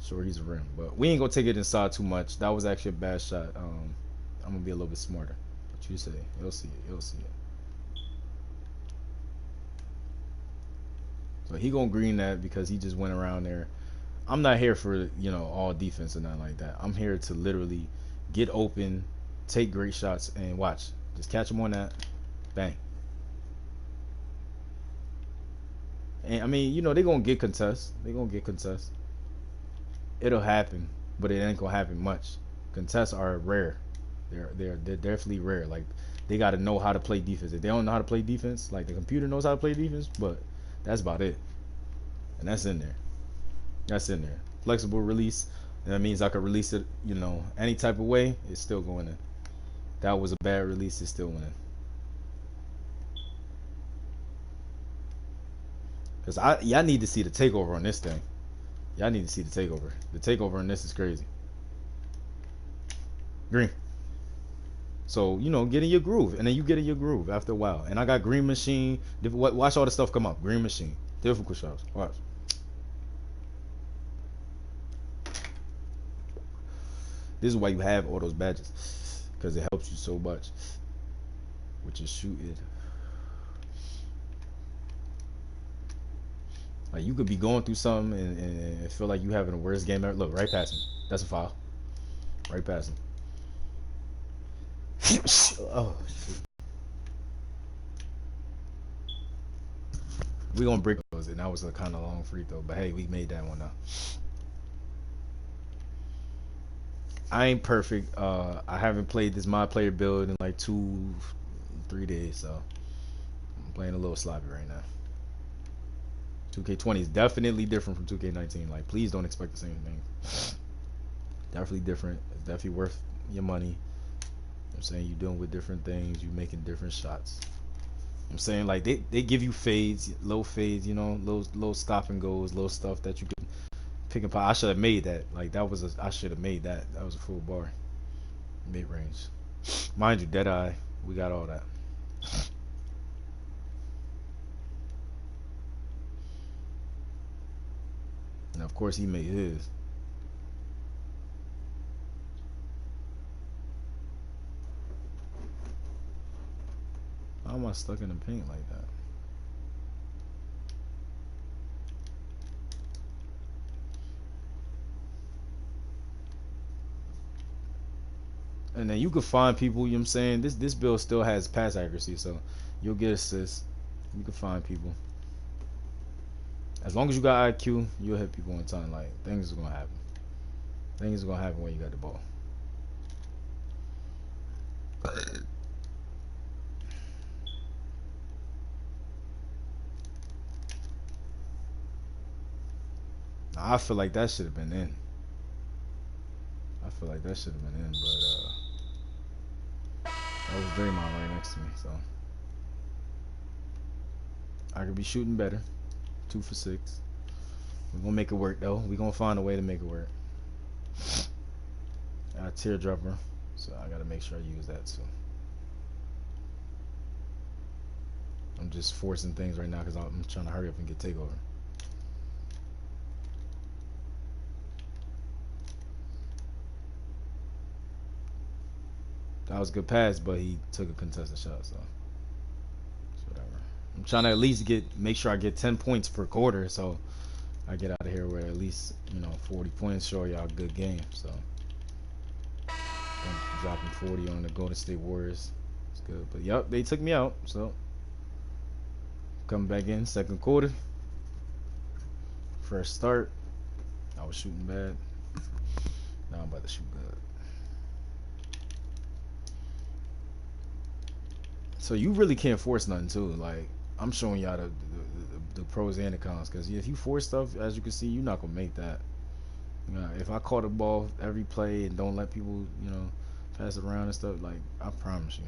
Speaker 1: sure he's a rim. But we ain't gonna take it inside too much. That was actually a bad shot. I'm gonna be a little bit smarter. What you say? You'll see it. You'll see it. So he gonna green that because he just went around there. I'm not here for, you know, all defense or nothing like that. I'm here to literally get open, take great shots, and watch. Just catch them on that. Bang. And I mean, you know, they're gonna get contests. They're gonna get contests. It'll happen, but it ain't gonna happen much. Contests are rare. They're definitely rare. Like, they gotta know how to play defense. If they don't know how to play defense, like the computer knows how to play defense, but that's about it. And that's in there. That's in there. Flexible release. And that means I could release it, you know, any type of way. It's still going in. That was a bad release. It's still went in. Because y'all need to see the takeover on this thing. Y'all need to see the takeover. The takeover on this is crazy. Green. So, you know, get in your groove. And then you get in your groove after a while. And I got green machine. Watch all the stuff come up. Green machine. Difficult shots. Watch. This is why you have all those badges. Because it helps you so much. Which is shooting. Like, you could be going through something and feel like you having the worst game ever. Look, right past him. That's a foul. Right past him. Oh, shit. We gonna break those, and that was a kind of long free throw. But hey, we made that one now. I ain't perfect. I haven't played this mod player build in like 2-3 days, so I'm playing a little sloppy right now. 2K20 is definitely different from 2K19. Like, please don't expect the same thing. Definitely different. It's definitely worth your money. You know what I'm saying, you're dealing with different things. You're making different shots. I'm saying, like, they give you fades, low fades, you know, low stop and goes, low stuff that you could pick and pop. I should have made that. Like, I should have made that. That was a full bar. Mid range. Mind you, Deadeye, we got all that. And of course he made his. How am I stuck in the paint like that? And then you can find people, you know what I'm saying? This build still has pass accuracy, so you'll get assists. You can find people. As long as you got IQ, you'll hit people on time. Like, things are gonna happen. Things are gonna happen when you got the ball. I feel like that should have been in. I feel like that should have been in, but that was Draymond right next to me, so I could be shooting better. 2 for 6. We're gonna make it work though. We're gonna find a way to make it work. I got a teardropper, so I gotta make sure I use that too. I'm just forcing things right now because I'm trying to hurry up and get takeover. That was a good pass, but he took a contested shot, so it's whatever. I'm trying to at least make sure I get 10 points per quarter, so I get out of here with at least, you know, 40 points. Show y'all a good game. So I'm dropping 40 on the Golden State Warriors. It's good, but yep, they took me out. So coming back in second quarter, fresh start. I was shooting bad. Now I'm about to shoot good. So you really can't force nothing too. Like, I'm showing y'all the pros and the cons, because if you force stuff, as you can see, you're not gonna make that. You know, if I caught the ball every play and don't let people, you know, pass it around and stuff, like, I promise you,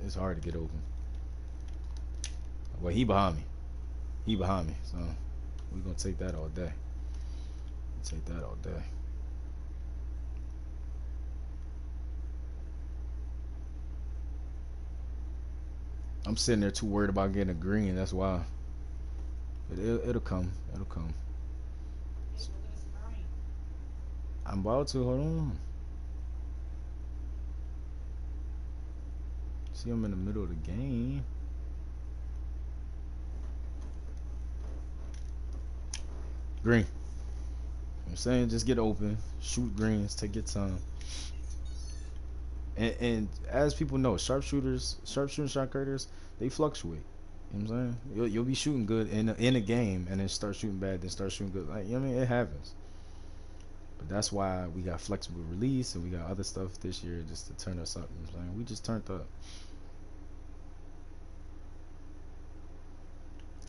Speaker 1: it's hard to get open. Well, he behind me. He behind me. So we're gonna take that all day. Take that all day. I'm sitting there too worried about getting a green. That's why. But it'll come. It'll come. I'm about to. Hold on. See, I'm in the middle of the game. Green. I'm saying, just get open, shoot greens, take your time. And as people know, sharpshooting shot creators, they fluctuate. You know what I'm saying? You'll be shooting good in a game, and then start shooting bad, then start shooting good. Like, you know what I mean? It happens. But that's why we got flexible release, and we got other stuff this year just to turn us up. You know what I'm saying? We just turned up.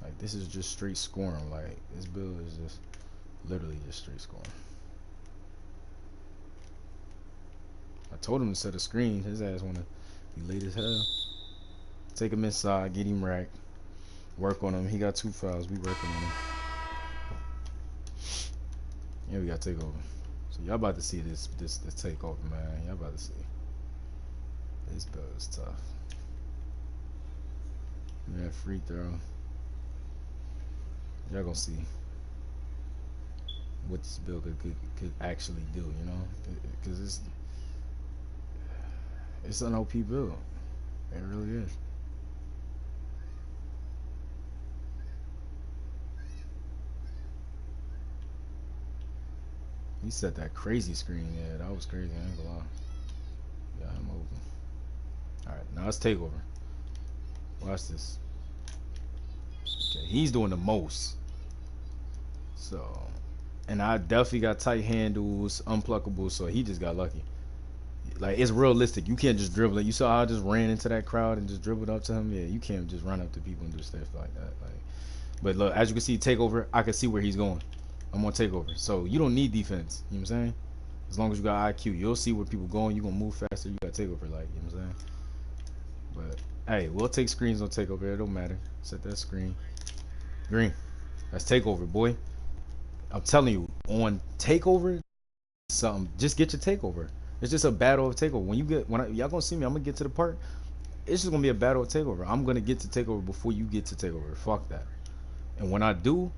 Speaker 1: Like, this is just straight scoring. Like, this build is just literally just straight scoring. I told him to set a screen. His ass wanna be late as hell. Take him inside, get him racked, work on him. He got 2 fouls. We working on him. Yeah, we got takeover. So y'all about to see this takeover, man. Y'all about to see. This build is tough. Yeah, free throw. Y'all gonna see what this build could actually do, you know? Because it's an OP build. It really is. He set that crazy screen. Yeah, that was crazy. I ain't gonna lie. Got him open. Alright, now let's take over. Watch this. Okay, he's doing the most. So, and I definitely got tight handles, unpluckable, so he just got lucky. Like, it's realistic. You can't just dribble it. You saw how I just ran into that crowd and just dribbled up to him? Yeah, you can't just run up to people and do stuff like that. Like, but look, as you can see, takeover, I can see where he's going. I'm on takeover. So, you don't need defense. You know what I'm saying? As long as you got IQ, you'll see where people going. You're going to move faster. You got takeover, like, you know what I'm saying? But, hey, we'll take screens on takeover. It don't matter. Set that screen. Green. That's takeover, boy. I'm telling you, on takeover, something. Just get your takeover. It's just a battle of takeover. Y'all gonna see me, I'm gonna get to the part. It's just gonna be a battle of takeover. I'm gonna get to takeover before you get to takeover. Fuck that. And when I do,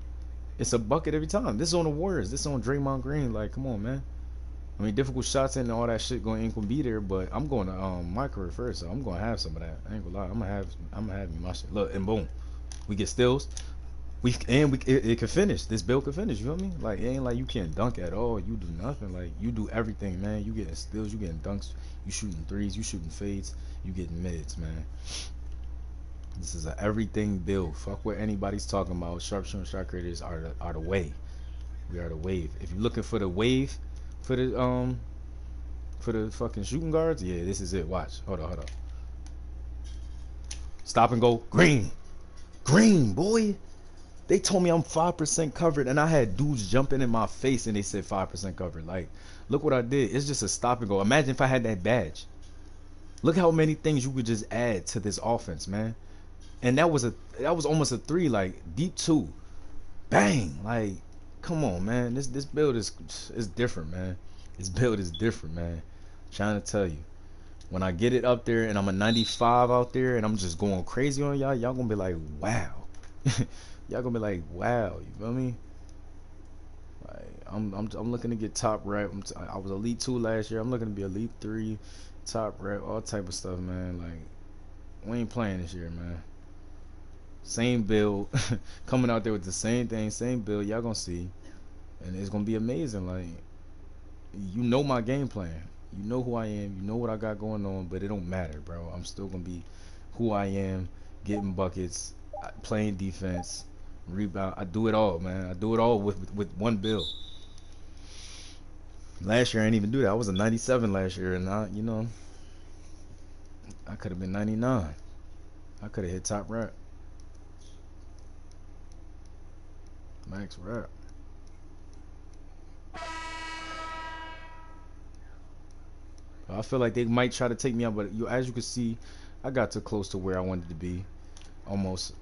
Speaker 1: it's a bucket every time. This is on the Warriors. This is on Draymond Green. Like, come on, man. I mean, difficult shots and all that shit ain't gonna be there, but I'm going to my career first, so I'm gonna have some of that. I ain't gonna lie. I'm gonna have my shit. Look, and boom, we get steals. It could finish. This build could finish. You feel me? Like, it ain't like you can't dunk at all. You do nothing. Like, you do everything, man. You getting steals. You getting dunks. You shooting threes. You shooting fades. You getting mids, man. This is a everything build. Fuck what anybody's talking about. Sharpshooting shot creators are the way. We are the wave. If you're looking for the wave, for the fucking shooting guards, yeah, this is it. Watch. Hold on. Stop and go. Green, boy. They told me I'm 5% covered, and I had dudes jumping in my face, and they said 5% covered. Like, look what I did. It's just a stop and go. Imagine if I had that badge. Look how many things you could just add to this offense, man. And that was almost a 3, like deep 2, bang. Like, come on, man. This build is different, man. This build is different, man. I'm trying to tell you. When I get it up there, and I'm a 95 out there, and I'm just going crazy on y'all gonna be like, wow. Y'all gonna be like, wow, you feel me? Like, I'm looking to get top rep. I was elite 2 last year. I'm looking to be elite 3, top rep, all type of stuff, man. Like, we ain't playing this year, man. Same build, coming out there with the same thing, same build. Y'all gonna see, and it's gonna be amazing. Like, you know my game plan. You know who I am. You know what I got going on, but it don't matter, bro. I'm still gonna be who I am, getting buckets, playing defense, rebound. I do it all, man. I do it all with one build. Last year I didn't even do that. I was a 97 last year, and I could have been 99. I could have hit top rep, max rep. I feel like they might try to take me out, but as you can see, I got too close to where I wanted to be. Almost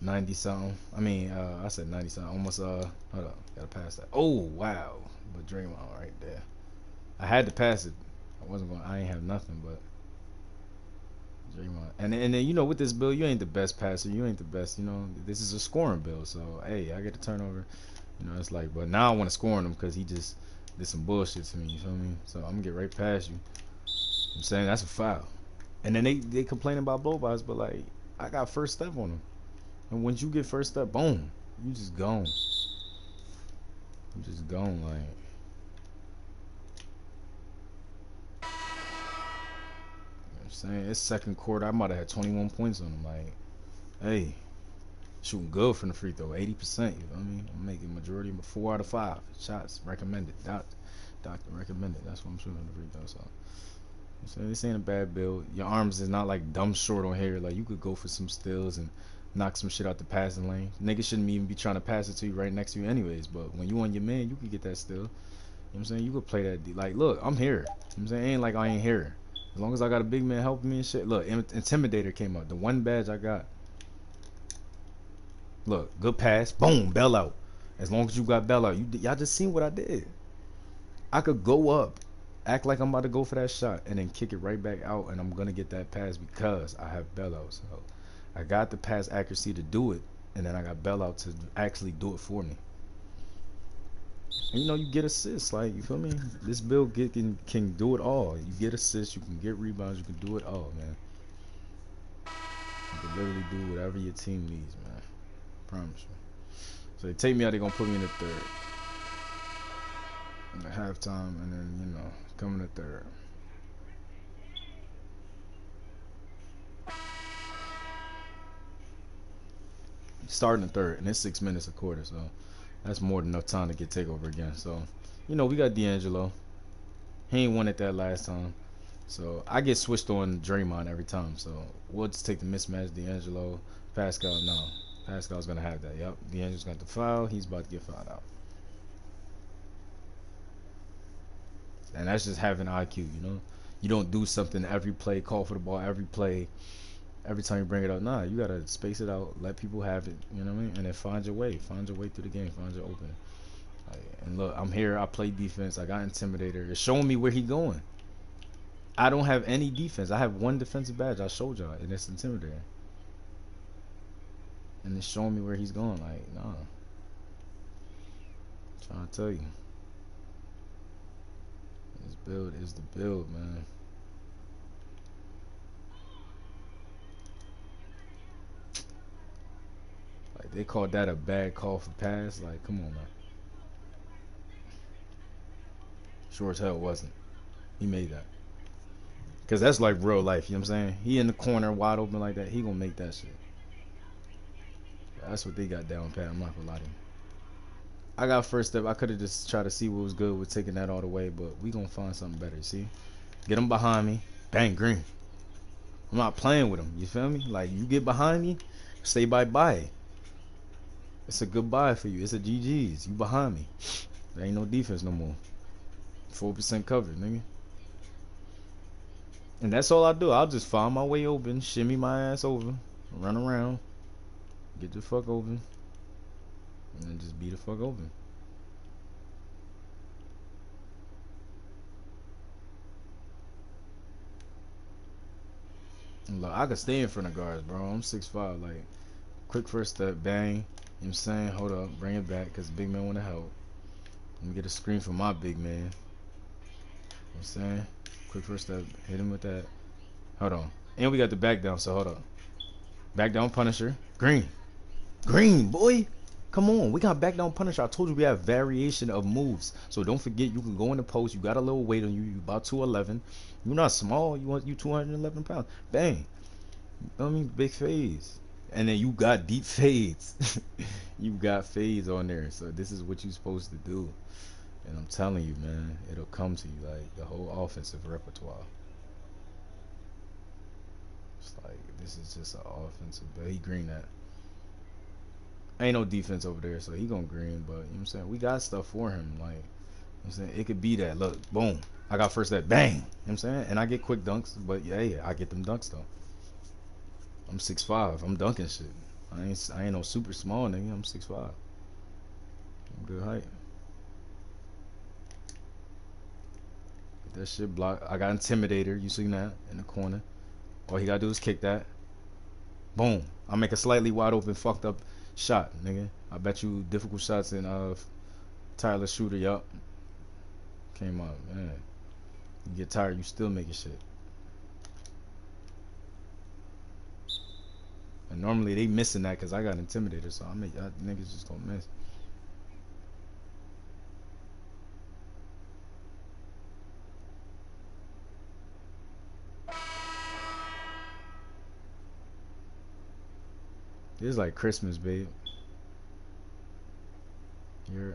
Speaker 1: 90 something. I mean, I said 90 something. Almost hold up, gotta pass that. Oh wow, but Draymond right there. I had to pass it. I ain't have nothing but Draymond. And then you know, with this build, you ain't the best passer. You ain't the best. You know, this is a scoring build. So hey, I get the turnover. You know, it's like, but now I want to score on him because he just did some bullshit to me. You feel me? So I'm gonna get right past you. I'm saying that's a foul. And then they complain about blow-bys, but like, I got first step on them. And once you get first step, boom, you just gone. You just gone, like. You know what I'm saying? It's second quarter. I might have had 21 points on him. Like, hey, shooting good from the free throw, 80%. You know what I mean? I'm making majority of 4 out of 5 shots recommended. Doctor recommended. That's what I'm shooting on the free throw. So this ain't a bad build. Your arms is not like dumb short on here. Like, you could go for some steals and knock some shit out the passing lane. Niggas shouldn't even be trying to pass it to you right next to you anyways. But when you on your man, you could get that steal. You know what I'm saying? You could play that. Like, look, I'm here. You know what I'm saying? It ain't like I ain't here. As long as I got a big man helping me and shit. Look, Intimidator came out. The one badge I got. Look, good pass. Boom, bell out. As long as you got bell out. Y'all just seen what I did. I could go up Act like I'm about to go for that shot and then kick it right back out, and I'm gonna get that pass because I have bailout. So I got the pass accuracy to do it, and then I got bailout to actually do it for me. And, you get assists. Like, you feel me? This build can do it all. You get assists, you can get rebounds, you can do it all, man. You can literally do whatever your team needs, man. Promise you. So they take me out, they're gonna put me in the third. In the halftime, and then, come in the third. Starting the third, and it's 6 minutes a quarter, so that's more than enough time to get takeover again. So, we got D'Angelo. He ain't won it that last time. So I get switched on Draymond every time. So we'll just take the mismatch. D'Angelo, Pascal, no. Pascal's gonna have that. Yep. D'Angelo's got the foul. He's about to get fouled out. And that's just having IQ, You don't do something every play, call for the ball every play, every time you bring it up. Nah, you gotta space it out, let people have it, you know what I mean? And then find your way. Find your way through the game. Find your opening. And look, I'm here, I play defense, I got Intimidator. It's showing me where he going. I don't have any defense. I have one defensive badge. I showed y'all, and it's Intimidator. And it's showing me where he's going. Like, nah. I'm trying to tell you. This build is the build, man. Like, they called that a bad call for pass. Like, come on, man. Sure as hell wasn't. He made that. Because that's like real life, you know what I'm saying? He in the corner, wide open like that. He gonna make that shit. That's what they got down pat. I'm not gonna lie to you. I got first step. I could have just tried to see what was good with taking that all the way, but we gonna find something better, see? Get him behind me. Bang, green. I'm not playing with him. You feel me? Like, you get behind me, say bye-bye. It's a goodbye for you. It's a GG's. You behind me. There ain't no defense no more. 4% coverage, nigga. And that's all I do. I'll just find my way open, shimmy my ass over, run around, get the fuck open, and then just be the fuck open. And look, I could stay in front of guards, bro. I'm 6'5". Like, quick first step, bang. You know what I'm saying? Hold up, bring it back, because big man want to help. Let me get a screen from my big man. You know what I'm saying? Quick first step, hit him with that. Hold on. And we got the back down, so hold up. Back down Punisher. Green. Green, boy. Come on. We got back down Punisher. I told you we have variation of moves. So don't forget, you can go in the post. You got a little weight on you. You about 211. You're not small. You 211 pounds. Bang. I mean, big fades. And then you got deep fades. You got fades on there. So this is what you're supposed to do. And I'm telling you, man, it'll come to you. Like, the whole offensive repertoire. It's like, this is just an offensive. But he green that. Ain't no defense over there, so he gonna green. But you know what I'm saying, we got stuff for him. Like, you know what I'm saying, it could be that. Look, boom, I got first that, bang. You know what I'm saying, and I get quick dunks. But yeah, I get them dunks though. I'm 6'5". I'm dunking shit. I ain't no super small nigga. I'm 6'5". I'm good height. Get that shit blocked. I got Intimidator. You seen that in the corner? All he gotta do is kick that. Boom. I make a slightly wide open, fucked up shot, nigga. I bet you difficult shots in Tyler Shooter. Yup. Came out, man. You get tired, you still making shit. And normally they missing that because I got Intimidator, so niggas just don't miss. It's like Christmas, babe. You're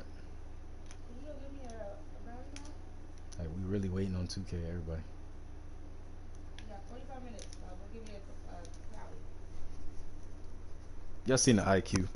Speaker 1: like, we really waiting on 2K, everybody. Y'all seen the IQ?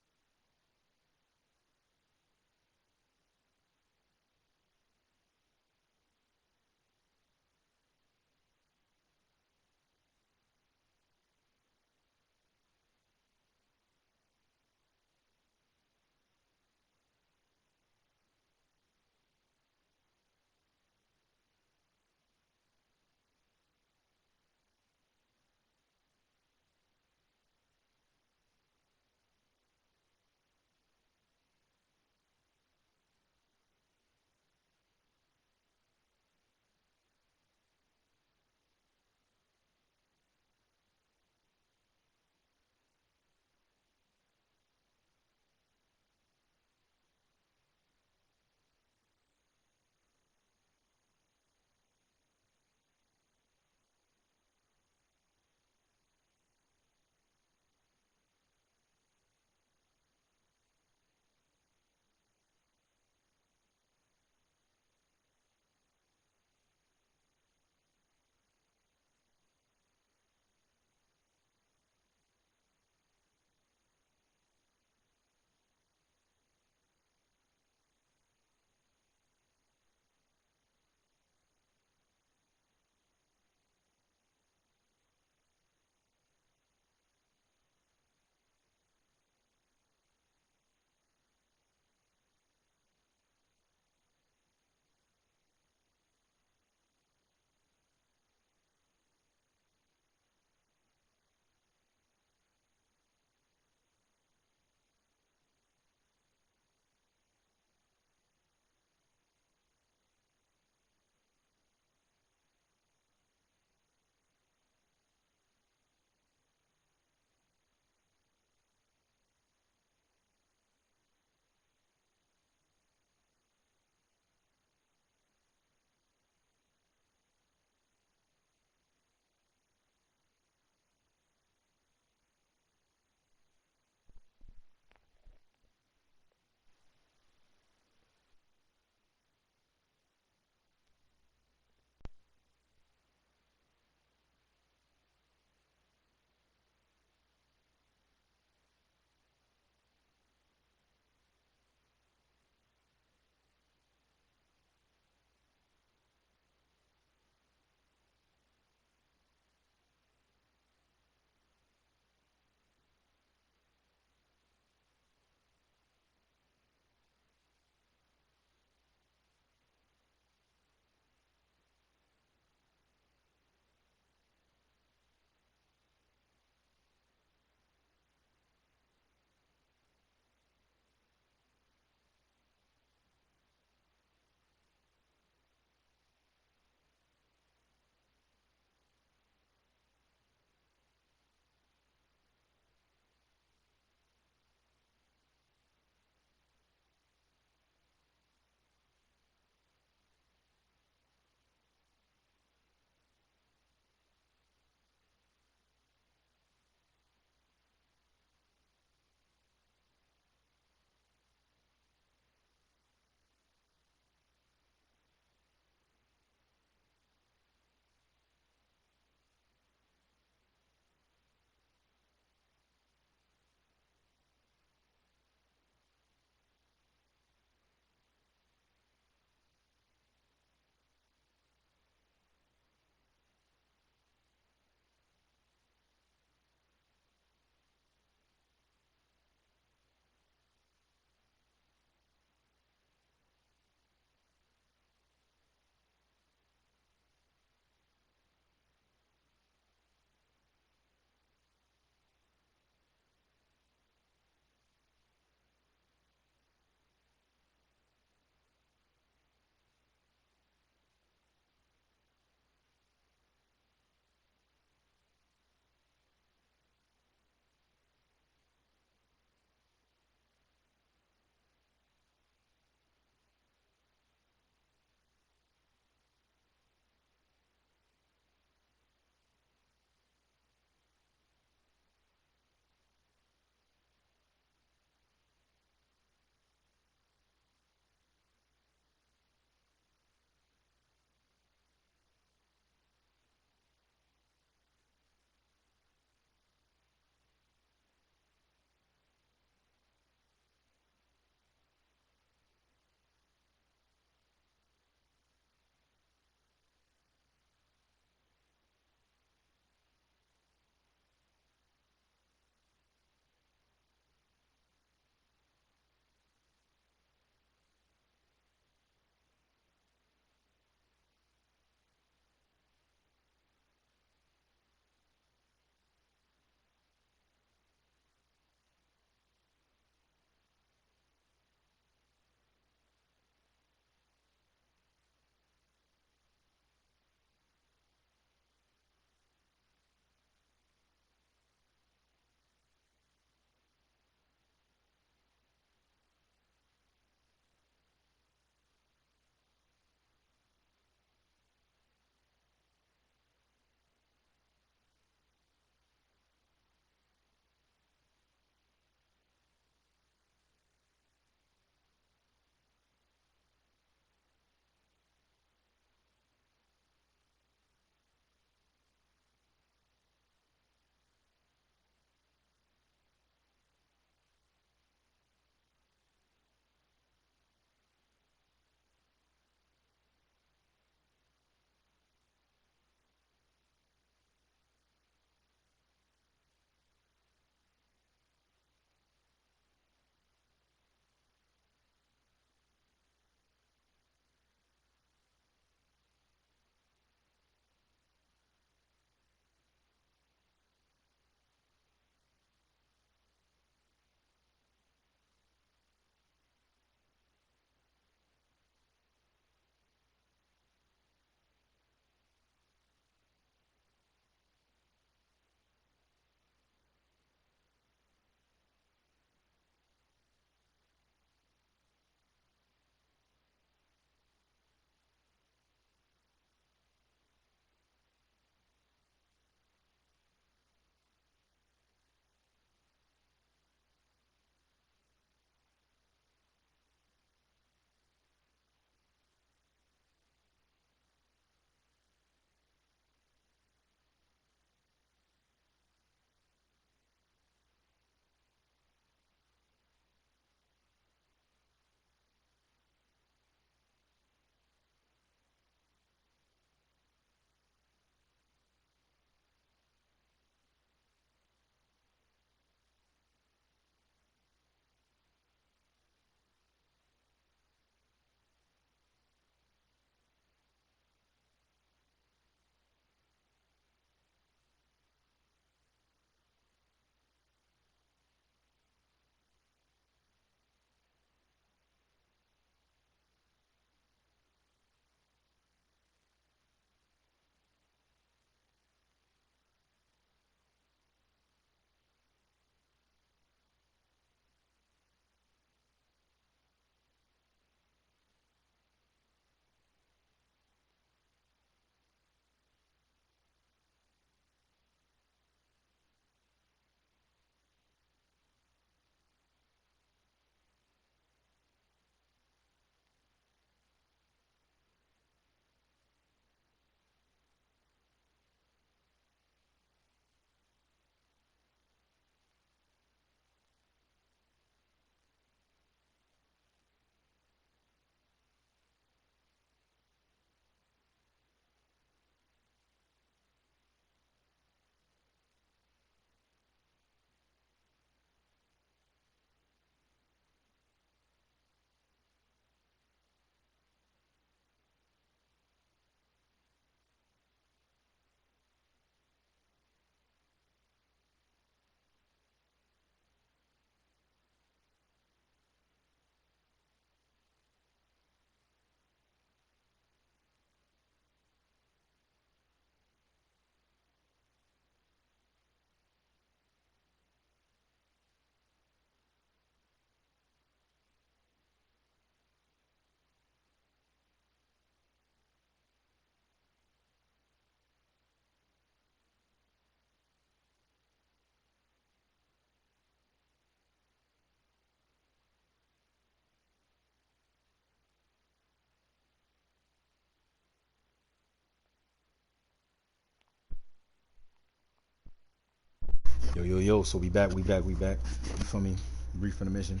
Speaker 1: Yo. So we back. You feel me? Brief intermission.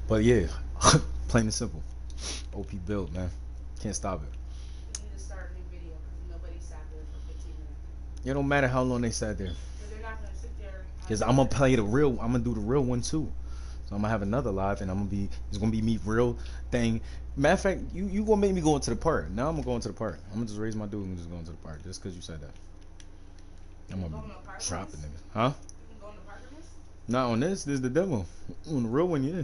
Speaker 1: But yeah, plain and simple. OP build, man. Can't stop it.
Speaker 2: We need to start a new video because nobody sat there for 15 minutes.
Speaker 1: It don't matter how long they sat there.
Speaker 2: But they're not gonna sit there.
Speaker 1: Cause I'm gonna play the real. I'm gonna do the real one too. So I'm gonna have another live, and it's gonna be me real thing. Matter of fact, you gonna make me go into the park. Now I'm gonna go into the park. I'm gonna just raise my dude and just go into the park just cause you said that. I'm gonna drop the niggas, huh?
Speaker 2: You can go in the park with us?
Speaker 1: Not on this. This is the demo. On the real one, yeah.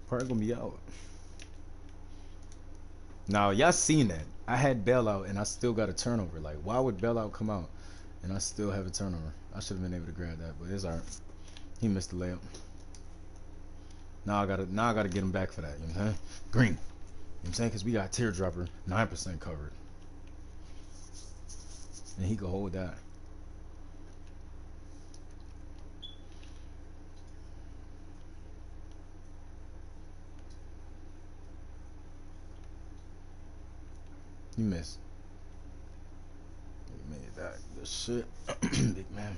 Speaker 1: Park gonna be out. Now y'all seen that? I had bailout and I still got a turnover. Like, why would bailout come out and I still have a turnover? I should have been able to grab that, but it's alright. He missed the layup. Now I gotta get him back for that. You know what I'm saying? Green. You know what I'm saying? Cause we got teardropper 9% covered, and he could hold that. You missed. You made that good shit, big man.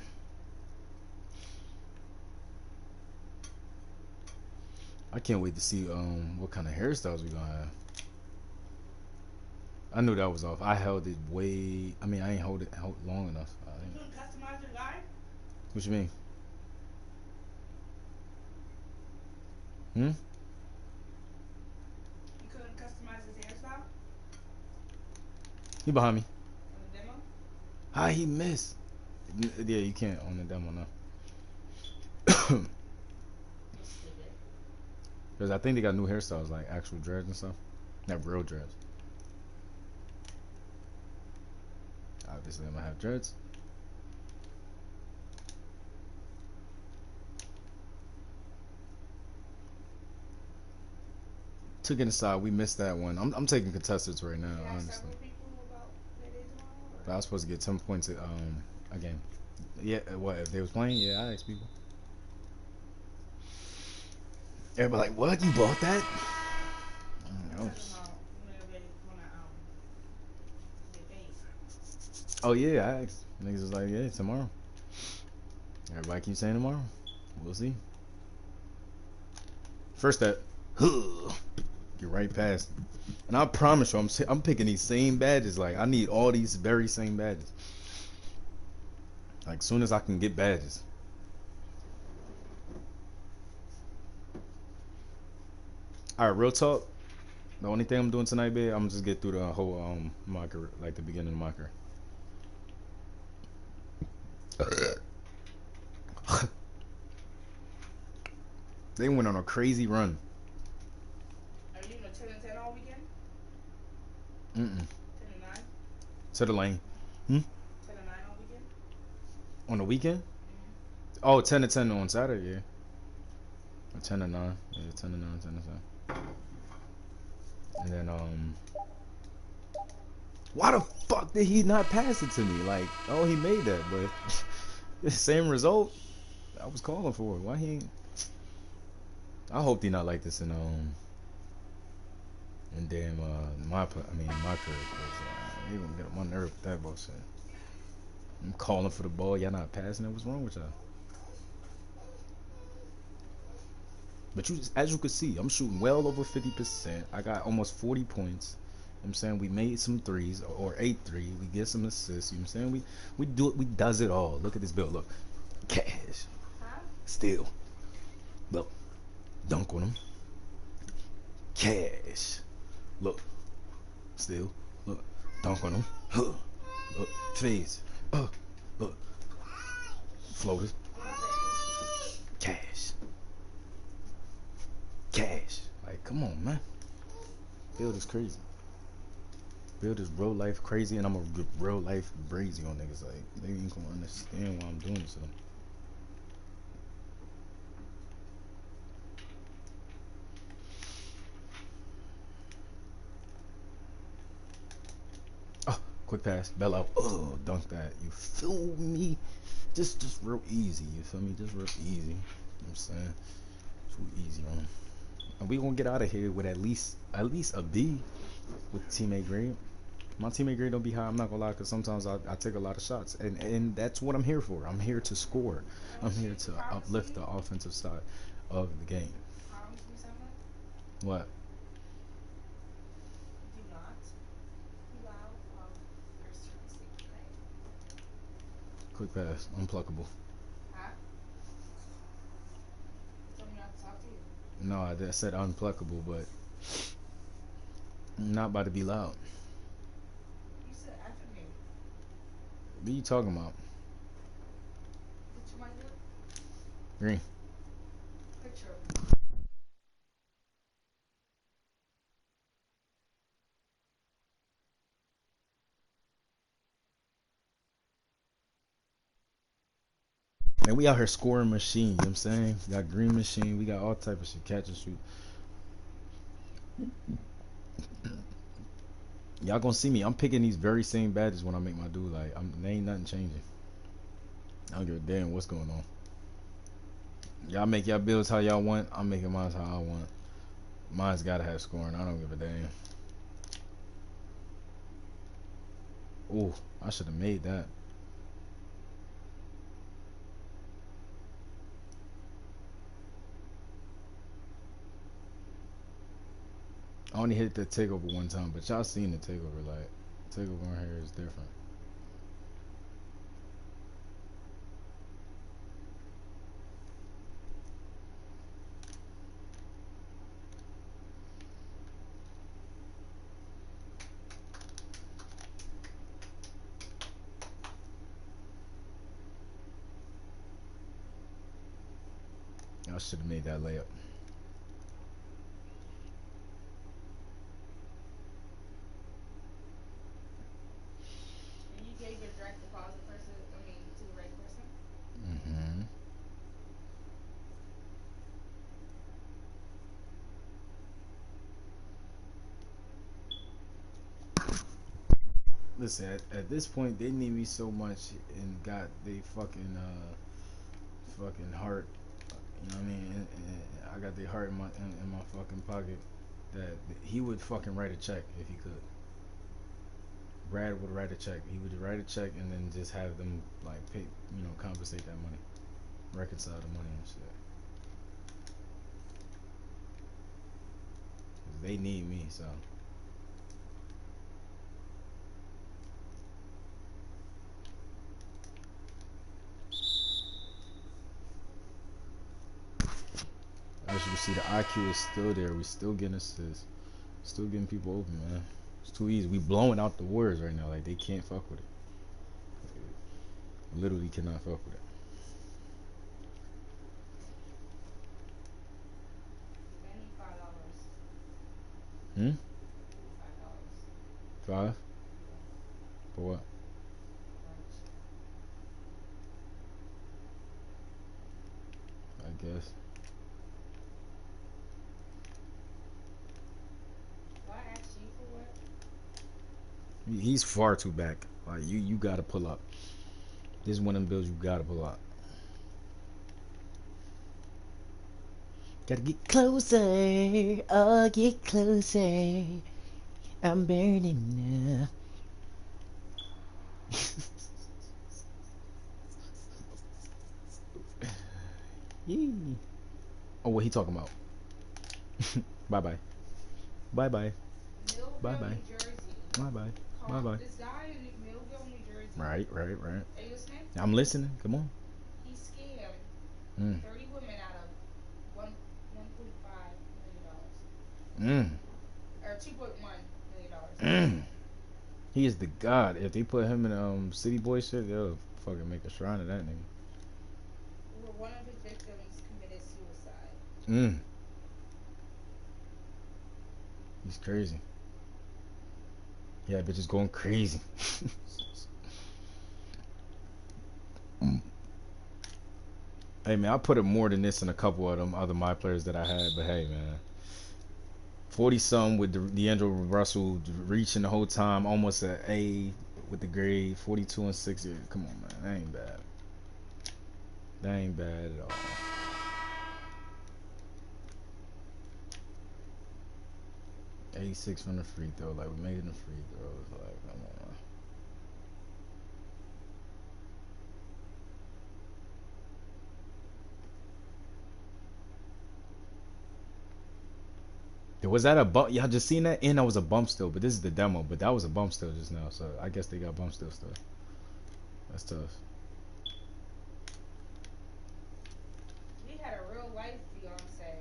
Speaker 1: I can't wait to see what kind of hairstyles we gonna have. I knew that was off. I held it way. I mean, I ain't hold it long enough.
Speaker 2: You can customize your guy?
Speaker 1: What you mean? Hmm?
Speaker 2: You couldn't customize his hairstyle
Speaker 1: He behind me.
Speaker 2: on the demo?
Speaker 1: How he missed? Yeah, you can't on the demo now. Because I think they got new hairstyles, like actual dreads and stuff. Not real dreads. Obviously, I'm gonna have dreads. Took it aside, we missed that one. I'm taking contestants right now, honestly. But I was supposed to get 10 points a game. Yeah, what if they was playing? Yeah, I asked people. Everybody like, what? You bought that? Oh yeah, I asked. Niggas was like, yeah, tomorrow. Everybody keeps saying tomorrow. We'll see. First step, get right past it. And I promise you, I'm picking these same badges. Like, I need all these very same badges. Like, soon as I can get badges. Alright, real talk. The only thing I'm doing tonight, babe, I'm just get through the whole marker, like the beginning of the marker. They went on a crazy run.
Speaker 2: Are you doing 10 and 10 all weekend?
Speaker 1: 10
Speaker 2: and 9?
Speaker 1: To the lane.
Speaker 2: 10 and 9 all weekend?
Speaker 1: On the weekend? Oh, 10 to 10 on Saturday, yeah. Or 10 to 9. Yeah, 10 to 9, 10 to 10. And then, why the fuck did he not pass it to me? Like, oh, he made that, but the same result I was calling for. Why he ain't... I hope he not like this in damn my career, cause he gonna get on my nerve with that bullshit. I'm calling for the ball, y'all not passing it. What's wrong with y'all? But as you can see, I'm shooting well over 50%. I got almost 40 points. You know what I'm saying? We made some threes or 8-3. We get some assists. You know what I'm saying? We do it. We does it all. Look at this build. Look, cash, steal. Look, dunk on him. Cash. Look, steal. Look, dunk on him. Look, fades. Look, floaters. Cash. Like, come on, man. Build is crazy. Build is real life crazy, and I'm a real life brazy on niggas. Like, they ain't gonna understand why I'm doing this to them. Oh, quick pass, bell out. Oh, dunk that. You feel me? Just real easy. You feel me? Just real easy. You know what I'm saying? Too easy on them. And we gonna get out of here with at least a B with teammate grade. My teammate grade don't be high. I'm not gonna lie, because sometimes I take a lot of shots, and that's what I'm here for. I'm here to score.
Speaker 2: How
Speaker 1: I'm
Speaker 2: much
Speaker 1: here
Speaker 2: you
Speaker 1: to
Speaker 2: promise
Speaker 1: uplift
Speaker 2: me?
Speaker 1: the offensive side of the game.
Speaker 2: Promise me something?
Speaker 1: What?
Speaker 2: Do not be loud while there's certain stage, okay?
Speaker 1: Quick pass, unpluckable.
Speaker 2: Huh? You told me not to talk to you.
Speaker 1: No, I said unpluckable, but I'm not about to be loud.
Speaker 2: You said after me.
Speaker 1: What are you talking about?
Speaker 2: Picture my lip.
Speaker 1: Green.
Speaker 2: Picture of me.
Speaker 1: Man, we out here scoring machine, you know what I'm saying? We got green machine, we got all type of shit, catch and shoot. Y'all gonna see me. I'm picking these very same badges when I make my dude. Like, there ain't nothing changing. I don't give a damn what's going on. Y'all make y'all builds how y'all want. I'm making mine how I want. Mine's gotta have scoring. I don't give a damn. Ooh, I should have made that. I only hit the takeover one time, but y'all seen the takeover. Like, takeover on here is different. I should have made that layup.
Speaker 2: And you gave your direct deposit person, I mean, to the right person?
Speaker 1: Mm-hmm. Listen, at this point, they need me so much and got they fucking heart. You know what I mean? And I got their heart in my fucking pocket. That he would fucking write a check if he could. Brad would write a check. He would write a check and then just have them like pay, compensate that money, reconcile the money and shit. 'Cause they need me, so. As you can see, the IQ is still there. We still getting assists, still getting people open, man. It's too easy. We blowing out the Warriors right now. Like, they can't fuck with it. Literally cannot fuck with it.
Speaker 2: Spend me $5.
Speaker 1: Hmm.
Speaker 2: $5.
Speaker 1: Five
Speaker 2: Yeah.
Speaker 1: for what?
Speaker 2: Lunch.
Speaker 1: I guess.
Speaker 2: Do I ask you for what?
Speaker 1: He's far too back. Like, you gotta pull up. This is one of them bills you gotta pull up. Gotta get closer. Oh, get closer. I'm burning now. Yee. Oh, what he talking about? Bye bye. Bye bye. Bye
Speaker 2: Millville,
Speaker 1: bye.
Speaker 2: New Jersey.
Speaker 1: Bye bye. Bye bye.
Speaker 2: This guy in Millville, New Jersey.
Speaker 1: Right, right, right.
Speaker 2: Are you listening?
Speaker 1: I'm listening. Come on.
Speaker 2: He scammed
Speaker 1: Mm.
Speaker 2: 30 women out of $1.5 million.
Speaker 1: Mm.
Speaker 2: Or $2.1 million.
Speaker 1: Mm. He is the god. If they put him in City Boy shit, they'll fucking make a shrine of that nigga.
Speaker 2: Where one of his victims committed suicide.
Speaker 1: Mm. He's crazy. Yeah, bitch is going crazy. Hey man, I put it more than this in a couple of them other my players that I had, but hey man, 40 something with D'Angelo Russell reaching the whole time, almost an A with the grade, 42 and 60. Come on man, that ain't bad. That ain't bad at all. 86 from the free throw. Like, we making the free throws. Like, come on. Was that a bump? Y'all just seen that? And that was a bump still, but this is the demo. But that was a bump still just now, so I guess they got bump still stuff. That's tough.
Speaker 2: He had a real life fiance.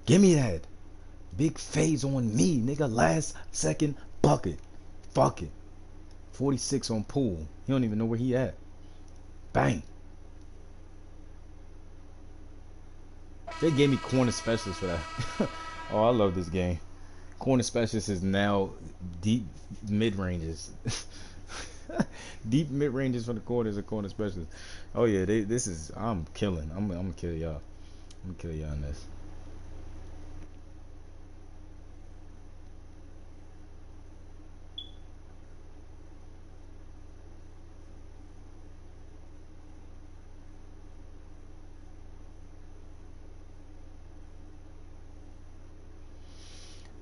Speaker 1: Give me that. Big phase on me, nigga. Last second bucket. Fuck it. 46 on pool. He don't even know where he at. Bang. They gave me corner specialist for that. Oh, I love this game. Corner specialist is now deep mid ranges. Deep mid ranges for the corners and corner specialist. Oh yeah, this is I'm killing. I'm gonna kill y'all. I'm gonna kill y'all in this.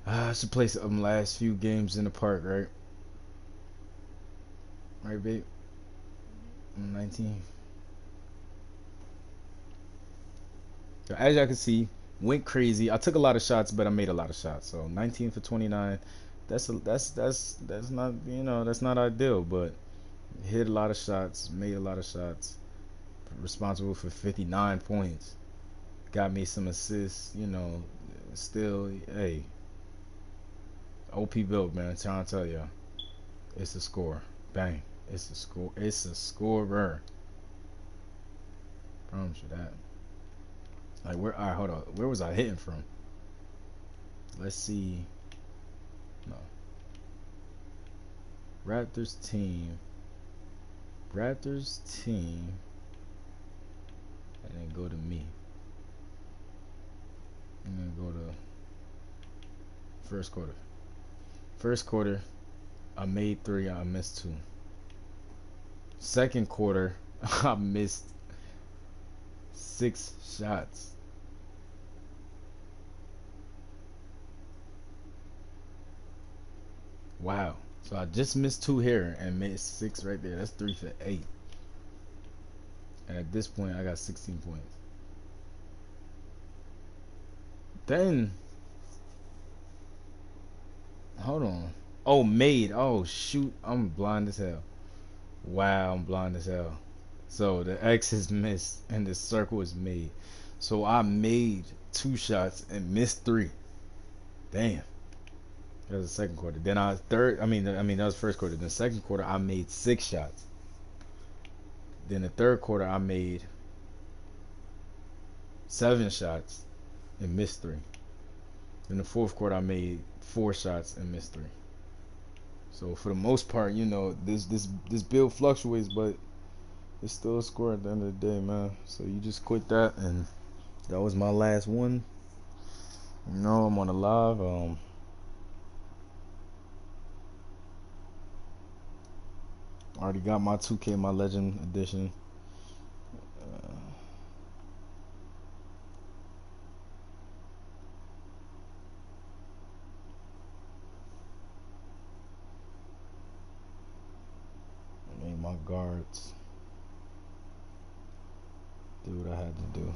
Speaker 1: I should play some last few games in the park, right? Right, babe.
Speaker 2: Mhm.
Speaker 1: 19. So as y'all can see, went crazy. I took a lot of shots, but I made a lot of shots. So 19 for 29. That's not that's not ideal, but hit a lot of shots, made a lot of shots. Responsible for 59 points. Got me some assists. Still, hey, OP built, man. I'm trying to tell y'all, it's a score. Bang, it's a score. It's a scorer. Promise you that. Like where? All right, hold on. Where was I hitting from? Let's see. No, Raptors team. Raptors team, and then go to me. And then go to first quarter. First quarter, I made three. I missed two. Second quarter, I missed six shots. Wow. So I just missed two here and made six right there. That's 3 for 8. And at this point, I got 16 points. Then, hold on. Oh, made. Oh, shoot. I'm blind as hell. Wow, I'm blind as hell. So the X is missed and the circle is made. So I made two shots and missed three. Damn. That was the second quarter. Then I third. I mean that was first quarter. Then the second quarter, I made six shots. Then the third quarter, I made seven shots and missed three. Then the fourth quarter, I made four shots and missed three. So for the most part, this build fluctuates, but it's still a score at the end of the day, man. So you just quit that, and that was my last one. I'm on a live. Already got my 2K, my Legend Edition. Uh, I made my guards. Do what I had to do.